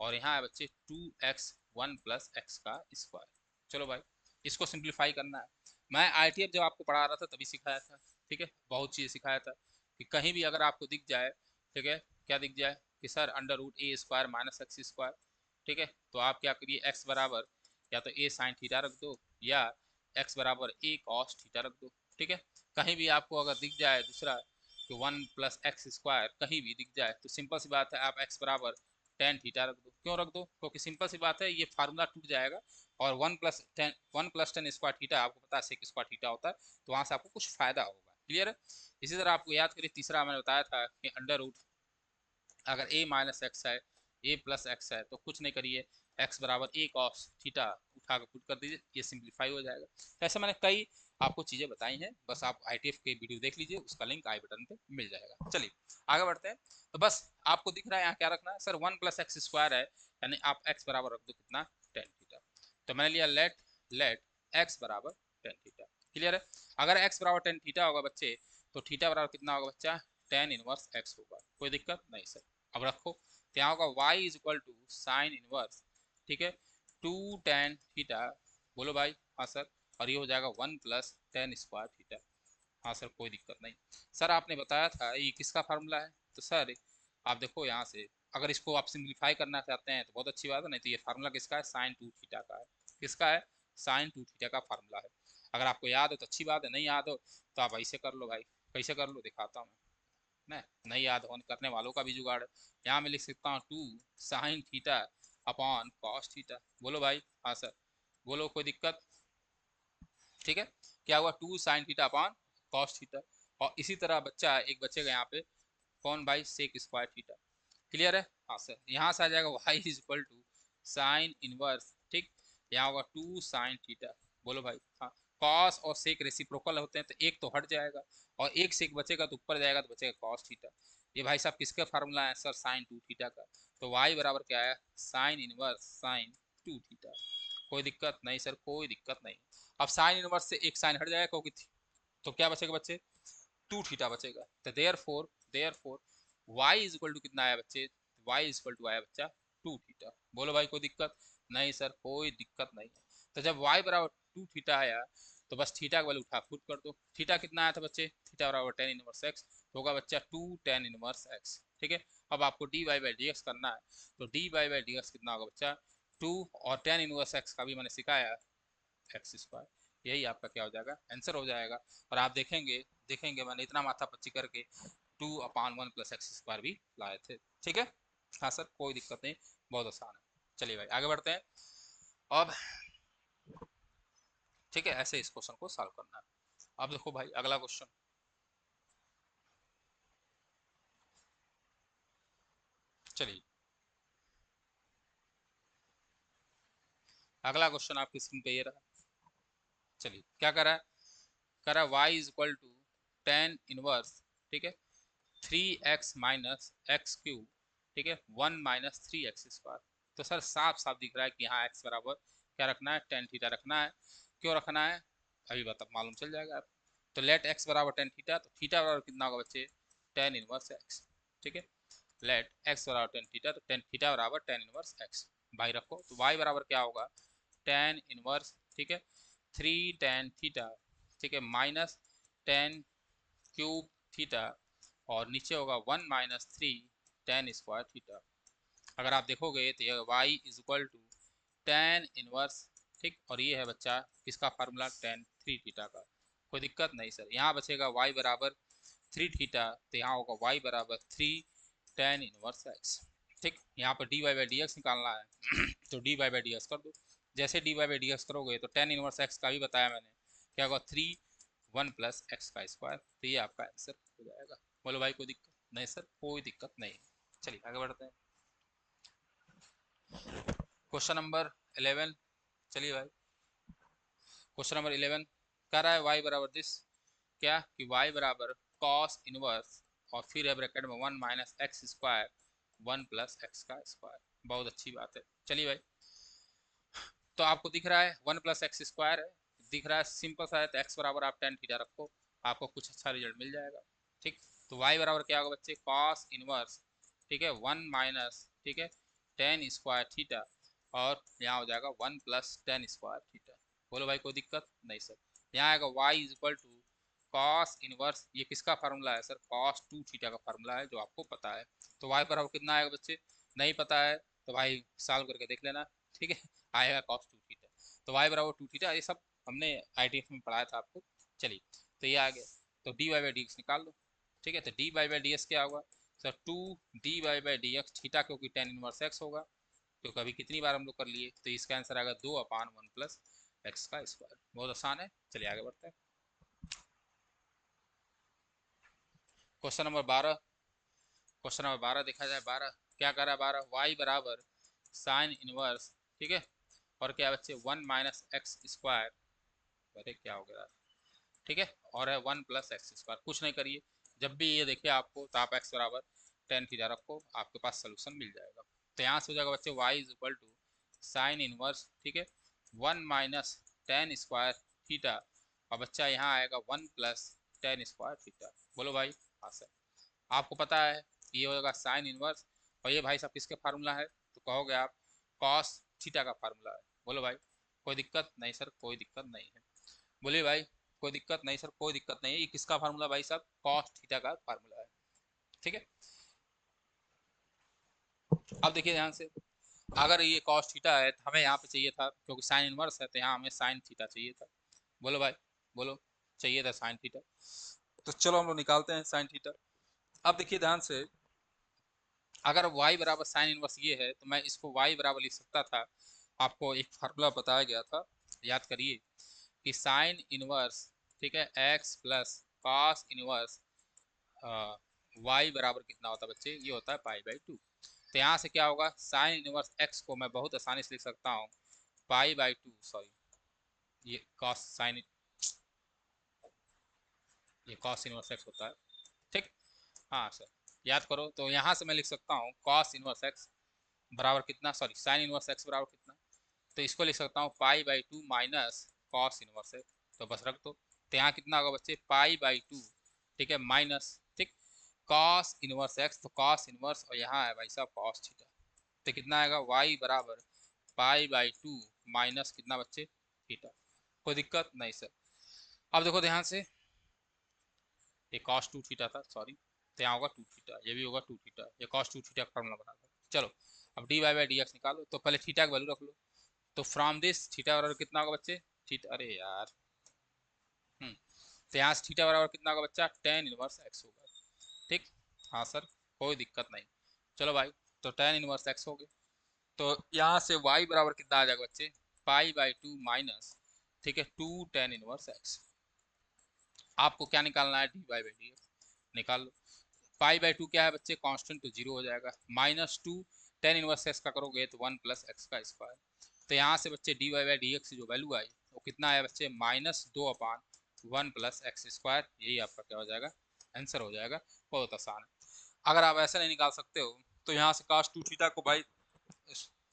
और यहाँ है बच्चे 2x 1 प्लस एक्स का स्क्वायर। चलो भाई, इसको सिंप्लीफाई करना है। मैं आईटीएफ जब आपको पढ़ा रहा था तभी सिखाया था, ठीक है, बहुत चीज़ सिखाया था कि कहीं भी अगर आपको दिख जाए, ठीक है, क्या दिख जाए कि सर अंडर रूट ए स्क्वायर माइनस एक्स स्क्वायर, ठीक है, तो आप क्या करिए, एक्स बराबर या तो ए साइन थीटा रख दो या एक्स बराबर ए कॉस थीटा रख दो, ठीक है। कहीं भी आपको अगर दिख जाए दूसरा कि 1 प्लस एक्स स्क्वायर कहीं भी दिख जाए, तो सिंपल सी बात है, आप एक्स बराबर टेन थीटा रख दो। क्यों रख दो, क्योंकि सिंपल सी बात है, ये फार्मूला टूट जाएगा और 1 प्लस टेन स्क्वायर थीटा आपको पता है सेक स्क्वायर थीटा होता है, तो वहाँ से आपको कुछ फायदा होगा, क्लियर है। इसी तरह आपको याद करिए, तीसरा मैंने बताया था कि अंडर रूट अगर a माइनस एक्स है, a प्लस एक्स है, तो कुछ नहीं करिए, x बराबर a कॉस थीटा उठा कर पुट कर दीजिए, ये सिंप्लीफाई हो जाएगा। तो ऐसे मैंने कई आपको चीज़ें बताई हैं, बस आप आईटीएफ के वीडियो देख लीजिए, उसका लिंक आई बटन पे मिल जाएगा। चलिए आगे बढ़ते हैं। तो बस आपको दिख रहा है यहाँ क्या रखना है, सर 1 प्लस एक्स स्क्वायर है, यानी आप x बराबर रख दो कितना, टेन थीटा। तो मैंने लिया लेट x बराबर टेन थीटा, क्लियर है। अगर x बराबर टेन थीटा होगा बच्चे, तो थीटा बराबर कितना होगा बच्चा, टेन इनवर्स x होगा, कोई दिक्कत नहीं सर। अब रखो, तो यहाँ होगा y is equal to sine inverse, ठीक है, 2 टेन थीटा, बोलो भाई, हाँ सर। और ये हो जाएगा 1 प्लस टेन स्क्वायर थीटा, हाँ सर कोई दिक्कत नहीं। सर आपने बताया था ये किसका फार्मूला है, तो सर आप देखो यहाँ से, अगर इसको आप सिंप्लीफाई करना चाहते हैं तो बहुत अच्छी बात है, नहीं तो ये फार्मूला किसका है, साइन टू थीटा का है। किसका है, साइन टू थीटा का फार्मूला है। अगर आपको याद हो तो अच्छी बात है, नहीं याद हो तो आप ऐसे कर लो भाई, कैसे कर लो दिखाता हूँ मैं, नहीं याद होने करने वालों का भी जुगाड़ है। यहाँ मैं लिख सकता हूँ 2 sine theta upon cos theta, बोलो भाई, हाँ सर, बोलो कोई दिक्कत, ठीक है। क्या हुआ, 2 sine theta upon cos theta. और इसी तरह बच्चा एक बचेगा यहाँ पे, कौन भाई, सेक स्क्वायर थीटा, क्लियर है, हाँ सर। यहाँ से आ जाएगा y is equal to sine inverse, ठीक, यहाँ होगा 2 साइन थीटा, बोलो भाई, हाँ। कॉस और सेक रेसिप्रोकल होते हैं, तो एक तो हट जाएगा और एक सेक बचेगा तो ऊपर जाएगा, तो बचेगा कॉस थीटा। ये भाई साहब किसका फार्मूला है, सर साइन टू थीटा का। तो y बराबर क्या है, sine inverse sine to theta, कोई दिक्कत नहीं सर, कोई दिक्कत नहीं। अब साइन इनवर्स से एक साइन हट जाएगा, क्योंकि तो क्या बचेगा बच्चे, टू थीटा बचेगा। तो therefore y is equal to कितना आया बच्चे, y इज इक्वल टू आया बच्चा टू थीटा, बोलो भाई कोई दिक्कत नहीं सर, कोई दिक्कत नहीं है। तो जब y बराबर टू थीटा आया, तो बस थीटा का वैल्यू उठा पुट कर दो। थीटा कितना आया था बच्चे, थीटा बराबर टेन इनवर्स एक्स, तो होगा बच्चा 2 टेन इनवर्स एक्स, ठीक है। अब आपको d Y by D x करना है, तो d Y by D x कितना होगा बच्चा, 2, और टेन इनवर्स एक्स का भी मैंने सिखाया, एक्स स्क्वायर, यही आपका क्या हो जाएगा, आंसर हो जाएगा। और आप देखेंगे देखेंगे मैंने इतना माथा पच्ची करके 2 अपान 1 प्लस एक्स स्क्वायर भी लाए थे, ठीक है। हाँ सर कोई दिक्कत नहीं, बहुत आसान है। चलिए भाई आगे बढ़ते हैं अब, ठीक है, ऐसे इस क्वेश्चन को सॉल्व करना है। अब देखो भाई अगला क्वेश्चन, चलिए अगला क्वेश्चन आपकी स्क्रीन पे ये रहा। चलिए क्या कर रहा है, कर रहा है y is equal to tan inverse, ठीक है, 3x माइनस एक्स क्यूब, ठीक है, 1 माइनस थ्री एक्स स्क्वायर। तो सर साफ साफ दिख रहा है कि यहाँ x बराबर क्या रखना है, टेन थीटा रखना है। क्यों रखना है, अभी बता मालूम चल जाएगा आप। तो लेट x बराबर टेन थीटा, तो थीटा बराबर कितना होगा बच्चे, टेन इनवर्स एक्स, ठीक है। लेट x बराबर टेन थीटा, तो टेन थीटा बराबर टेन इनवर्स एक्स, भाई रखो। तो y बराबर क्या होगा, टेन इनवर्स, ठीक है, थ्री टेन थीटा, ठीक है, माइनस टेन क्यूब थीटा और नीचे होगा 1 माइनस 3 टेन स्क्वायर थीटा। अगर आप देखोगे तो ये y is equal to tan inverse, ठीक, और ये है बच्चा किसका फार्मूला, टेन थ्री थीटा का। कोई दिक्कत नहीं सर। यहाँ बचेगा y बराबर थ्री थीटा, तो यहाँ होगा y बराबर थ्री टेन इनवर्स x। ठीक, यहाँ पर dy बाई डी एक्स निकालना है तो dy बाई डी एक्स कर दो। जैसे dy बाई डी एक्स करोगे तो टेन इनवर्स x का भी बताया मैंने, क्या होगा, थ्री वन प्लस एक्स का स्क्वायर। तो ये आपका आंसर हो जाएगा। बोलो भाई कोई दिक्कत नहीं सर, कोई दिक्कत नहीं। चलिए आगे बढ़ते हैं। Question number 11। चलिए भाई, क्वेश्चन नंबर 11 कह रहा है y बराबर दिस, क्या कि y बराबर cos इनवर्स और फिर है ब्रैकेट में 1 minus x square 1 plus x का स्क्वायर। बहुत अच्छी बात है। चलिए भाई, तो आपको दिख रहा है 1 प्लस एक्स स्क्वायर है, दिख रहा है सिंपल सा है, तो x बराबर आप टेन थीटा रखो, आपको कुछ अच्छा रिजल्ट मिल जाएगा। ठीक, तो y बराबर क्या होगा बच्चे, cos इनवर्स, ठीक है, 1 माइनस, ठीक है, टेन स्क्वायर थीटा और यहाँ हो जाएगा 1 प्लस टेन स्क्वायर थीटा। बोलो भाई कोई दिक्कत नहीं सर। यहाँ आएगा y is equal to cos inverse, ये किसका फार्मूला है सर, cos टू थीटा का फार्मूला है जो आपको पता है। तो y बराबर कितना आएगा बच्चे, नहीं पता है तो भाई सॉल्व करके देख लेना, ठीक है, आएगा cos टू थीटा। तो y बराबर टू थीटा, ये सब हमने ITF में पढ़ाया था आपको। चलिए, तो ये आ गया, तो d Y by D x निकाल लो। ठीक है, तो d Y by D x क्या होगा sir, two d Y by D x theta, क्योंकि टेन इनवर्स एक्स होगा, तो कभी कितनी बार हम लोग कर लिए, तो इसका आंसर आएगा दो अपान वन प्लस एक्स का स्क्वायर। बहुत आसान है। चलिए आगे बढ़ते हैं। Question number 12। क्वेश्चन नंबर 12 देखा जाए, 12 क्या कर रहा है, 12 वाई बराबर साइन इनवर्स, ठीक है, और क्या बच्चे 1 माइनस एक्स स्क्वायर, अरे क्या हो गया, ठीक है, और है 1 प्लस एक्स स्क्वायर। कुछ नहीं करिए, जब भी ये देखिए आपको तो आप एक्स बराबर टेन थीटा रखो, आपके पास सोल्यूशन मिल जाएगा। तो यहाँ से हो जाएगा बच्चे y is equal to sine inverse, ठीक है, 1 माइनस टेन स्क्वायर थीटा, और बच्चा यहाँ आएगा 1 प्लस टेन स्क्वायर थीटा। बोलो भाई। हाँ सर, आपको पता है ये होगा साइन इनवर्स, और ये भाई साहब किसके फार्मूला है, तो कहोगे आप कॉस थीटा का फार्मूला है। बोलो भाई कोई दिक्कत नहीं सर, कोई दिक्कत नहीं है। बोलिए भाई कोई दिक्कत नहीं सर, कोई दिक्कत नहीं है। ये किसका फार्मूला भाई साहब, कॉस थीटा का फार्मूला है। ठीक है, अब देखिए ध्यान से, अगर ये कॉस थीटा है तो हमें यहाँ पे चाहिए था, क्योंकि साइन इनवर्स है तो यहाँ हमें साइन थीटा चाहिए था। बोलो भाई, बोलो, चाहिए था साइन थीटा, तो चलो हम लोग निकालते हैं साइन थीटा। अब देखिए ध्यान से, अगर y बराबर साइन इनवर्स ये है तो मैं इसको y बराबर लिख सकता था, आपको एक फार्मूला बताया गया था, याद करिए, कि साइन इनवर्स, ठीक है, x plus cos inverse y बराबर कितना होता है बच्चे, ये होता है पाई बाई टू। तो यहाँ से क्या होगा, साइन इनवर्स x को मैं बहुत आसानी से लिख सकता हूँ पाई बाई टू, सॉरी, ये कॉस साइन, ये कॉस इनवर्स x होता है। ठीक, हाँ सर, याद करो, तो यहाँ से मैं लिख सकता हूँ कॉस इनवर्स x बराबर कितना, सॉरी, साइन इनवर्स x बराबर कितना, तो इसको लिख सकता हूँ पाई by two minus cos inverse x, तो बस रख दो। तो यहाँ कितना होगा बच्चे, पाई बाई टू, ठीक है, माइनस, ठीक, कॉस इनवर्स x, तो कॉस इनवर्स, और यहाँ है भाई साहब कॉस थीटा, तो कितना आएगा y बराबर पाई बाई टू माइनस कितना बच्चे, थीटा। कोई दिक्कत नहीं सर। अब देखो ध्यान से, ये कॉस टू थीटा था, सॉरी, तो यहाँ होगा टू थीटा, ये भी होगा टू थीटा, ये कॉस टू थीटा का फॉर्मूला बना दो। चलो, अब d Y by D x निकालो, तो पहले थीटा की वैल्यू रख लो, तो फ्रॉम दिस थीटा बराबर कितना होगा बच्चे, थीटा, अरे यार, तो यहाँ से थीटा बराबर कितना होगा बच्चा, टेन इनवर्स एक्स होगा। ठीक, हाँ सर, कोई दिक्कत नहीं। चलो भाई, तो टेन इनवर्स एक्स हो गए, तो यहाँ से y बराबर कितना आ जाएगा बच्चे, पाई बाई टू माइनस, ठीक है, टू टेन इनवर्स एक्स। आपको क्या निकालना है, d Y by D x निकाल लो। पाई बाई टू क्या है बच्चे, कांस्टेंट, तो जीरो हो जाएगा, minus two tan inverse x का करोगे तो वन प्लस एक्स का स्क्वायर। तो यहाँ से बच्चे d Y by D x जो वैल्यू आई वो कितना आया बच्चे, माइनस दो upon one plus x square. यही आपका क्या हो जाएगा, आंसर हो जाएगा। बहुत आसान है। अगर आप ऐसा नहीं निकाल सकते हो तो यहाँ से कास्ट टू थीटा को भाई,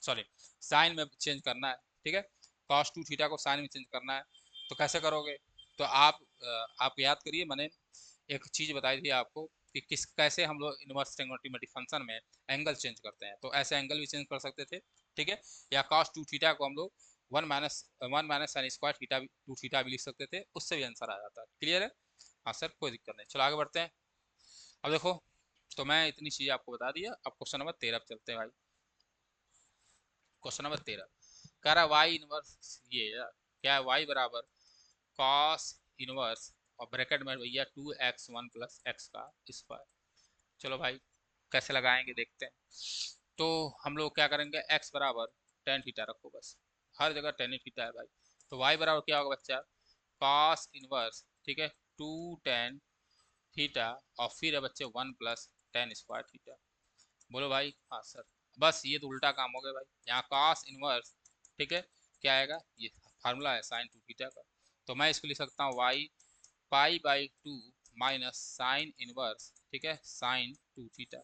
सॉरी, साइन में चेंज करना है, ठीक है, कॉस टू थीटा को साइन में चेंज करना है, तो कैसे करोगे, तो आप याद करिए, मैंने एक चीज़ बताई थी आपको कि किस कैसे हम लोग इनवर्स ट्रायंगुलर फंक्शन में एंगल चेंज करते हैं, तो ऐसे एंगल भी चेंज कर सकते थे, ठीक है, या कॉस टू थीटा को हम लोग one minus sine square theta भी टू थीटा भी लिख सकते थे, उससे भी आंसर आ जाता है। क्लियर है। हाँ सर कोई दिक्कत नहीं, चलो आगे बढ़ते हैं। अब देखो, तो मैं इतनी चीज़ें आपको बता दिया, अब क्वेश्चन नंबर 13 पे चलते हैं भाई। क्वेश्चन नंबर 13 कह रहा है वाई इनवर्स, ये यार क्या है, वाई बराबर कॉस इनवर्स और ब्रैकेट में भैया 2x1 प्लस एक्स का स्क्वायर। चलो भाई कैसे लगाएंगे देखते हैं। तो हम लोग क्या करेंगे, x बराबर टेन थीटा रखो बस, हर जगह टेन थीटा है भाई। तो y बराबर क्या होगा बच्चा, कॉस इनवर्स, ठीक है, 2 tan थीटा, और फिर है बच्चे 1 प्लस टेन स्क्वायर थीटा। बोलो भाई हाँ सर। बस ये तो उल्टा काम हो गया भाई, यहाँ कॉस इनवर्स, ठीक है, क्या आएगा, ये फार्मूला है साइन टू थीटा का, तो मैं इसको लिख सकता हूँ y pi by two minus sine inverse, ठीक है, साइन टू थीटा।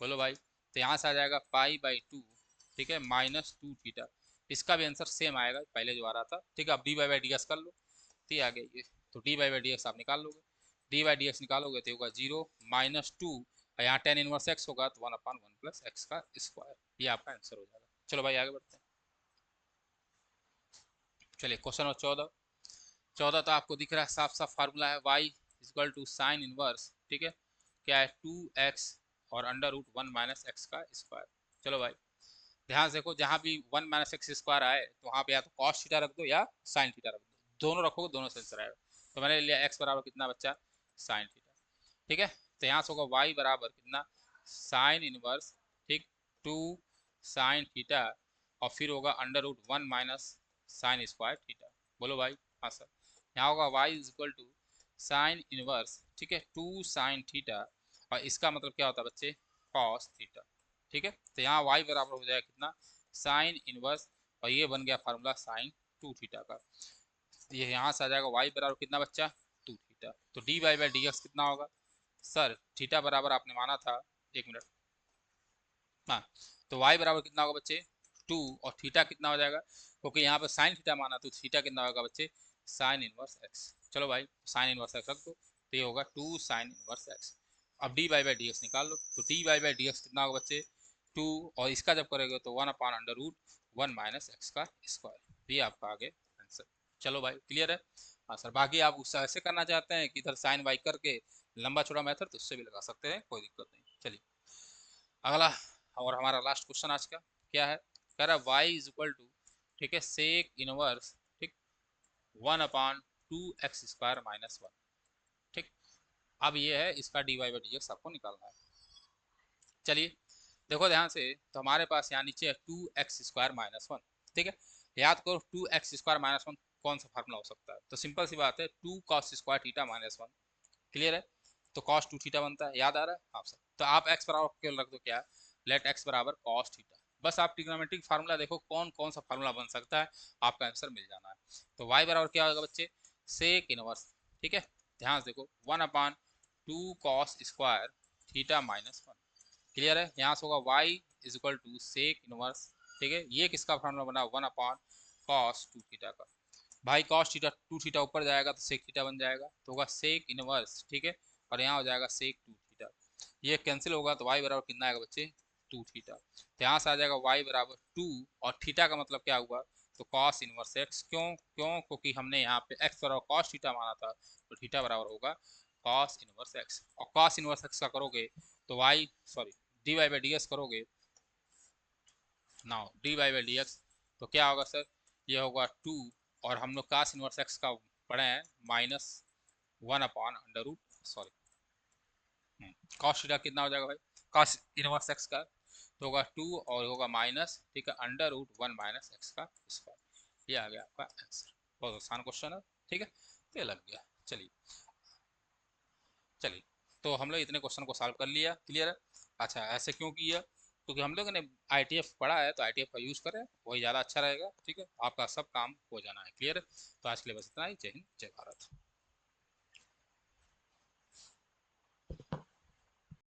बोलो भाई, तो यहाँ से आ जाएगा पाई बाई टू, ठीक है, माइनस टू थीटा। इसका भी आंसर सेम आएगा पहले जो आ रहा था, ठीक है। अब D by by D S कर लो, तो ये आ गया ये, तो D by by D x आप निकाल लोगे, डी बाई डी एक्स निकालोगे तो होगा जीरो माइनस टू, और यहाँ टेन इनवर्स एक्स होगा तो 1/1 प्लस एक्स का स्क्वायर, ये आपका आंसर हो जाएगा। चलो भाई आगे बढ़ते हैं। चलिए क्वेश्चन नंबर 14। 14 तो आपको दिख रहा है साफ साफ फार्मूला है, y is equal to sine inverse, ठीक है, क्या है 2x और अंडर रूट 1 माइनस एक्स का स्क्वायर। चलो भाई ध्यान से देखो, जहाँ भी 1 माइनस एक्स स्क्वायर आए तो वहाँ पे या तो कॉस थीटा रख दो या साइन थीटा रख दो, दोनों रखोगे दोनों से आंसर आएगा। तो मैंने लिया x बराबर कितना बच्चा, साइन थीटा, ठीक है। तो यहाँ से होगा y बराबर कितना, साइन इनवर्स, ठीक, 2 साइन थीटा, और फिर होगा under root 1 minus sine square theta. बोलो भाई हाँ सर। यहाँ होगा y is equal to sine inverse, ठीक है, 2 साइन थीटा, और इसका मतलब क्या होता है बच्चे, कॉस थीटा, ठीक है। तो यहाँ y बराबर हो जाएगा कितना, साइन इनवर्स, और ये बन गया फार्मूला साइन टू थीटा का। ये यहाँ से आ जाएगा y बराबर कितना बच्चा, टू थीटा। तो d Y by D x कितना होगा सर, थीटा बराबर आपने माना था, एक मिनट, हाँ, तो y बराबर कितना होगा बच्चे, टू, और थीटा कितना हो जाएगा, क्योंकि यहाँ पे साइन थीटा माना तो थीटा कितना होगा बच्चे, साइन इनवर्स एक्स। चलो भाई साइन इनवर्स एक्स रख दो, तो ये होगा 2 साइन इनवर्स एक्स। अब d Y by D x निकाल लो, तो d Y by D x कितना होगा बच्चे, टू, और इसका जब करेंगे तो 1/√1 माइनस एक्स का स्क्वायर, ये आपका आगे आंसर। चलो भाई क्लियर है। हाँ सर, बाकी आप उससे ऐसे करना चाहते हैं कि इधर साइन वाई करके लंबा चौड़ा मेथड, तो उससे भी लगा सकते हैं, कोई दिक्कत नहीं। चलिए अगला, और हमारा लास्ट क्वेश्चन आज का क्या है, कह रहा है वाई इज इक्वल टू, ठीक है, सेक इनवर्स, ठीक, 1/2x² माइनस वन, ठीक। अब ये है इसका d Y by D x आपको निकालना है। चलिए देखो ध्यान से, तो हमारे पास यहाँ नीचे है 2x² माइनस वन, ठीक है। याद करो 2x² माइनस वन कौन सा फार्मूला हो सकता है, तो सिंपल सी बात है, 2 cos² theta minus one, clear है। तो cos 2 थीटा बनता है, याद आ रहा है हाँ सर। तो आप x बराबर केवल रख दो क्या, लेट x बराबर cos थीटा, बस आप ट्रिग्नोमेट्रिक फार्मूला देखो कौन कौन सा फार्मूला बन सकता है, आपका आंसर मिल जाना है। तो y बराबर क्या होगा बच्चे, सेक इनवर्स, ठीक है, ध्यान से देखो 1/2 cos² theta minus one, clear है। यहाँ से होगा y is equal to sec inverse, ठीक है, ये किसका फार्मूला बना, 1/cos 2 थीटा का। भाई cos थीटा 2 थीटा ऊपर जाएगा तो सेक थीटा बन जाएगा, तो होगा सेक इनवर्स, ठीक है, और यहाँ हो जाएगा सेक 2 थीटा, ये कैंसिल होगा तो y बराबर कितना आएगा बच्चे, 2 थीटा। तो यहाँ से आ जाएगा y बराबर 2, और थीटा का मतलब क्या हुआ, तो cos इनवर्स x, क्यों क्यों, क्योंकि हमने यहाँ पे x बराबर cos थीटा माना था, तो थीटा बराबर होगा cos इनवर्स x, और cos इनवर्स x का करोगे तो y, sorry, d Y by D x करोगे, now d Y by D x, तो क्या होगा सर, ये होगा 2, और हम लोग कास इनवर्स एक्स का पढ़े हैं माइनस 1/√, सॉरी, कॉस थीटा कितना हो जाएगा भाई, कॉस इनवर्स एक्स का, तो होगा 2, और होगा माइनस, ठीक है, √1 माइनस एक्स का स्क्वायर, ये आ गया आपका आंसर। बहुत आसान क्वेश्चन है, ठीक है, तो ये लग गया। चलिए चलिए, तो हम लोग इतने क्वेश्चन को सॉल्व कर लिया, क्लियर है। अच्छा ऐसे क्यों किया, क्योंकि हम लोगों ने ITF पढ़ा है, तो ITF का यूज़ करें, वही ज़्यादा अच्छा रहेगा, ठीक है, आपका सब काम हो जाना है, क्लियर है। तो आज के लिए बस इतना ही, जय हिंद जय भारत।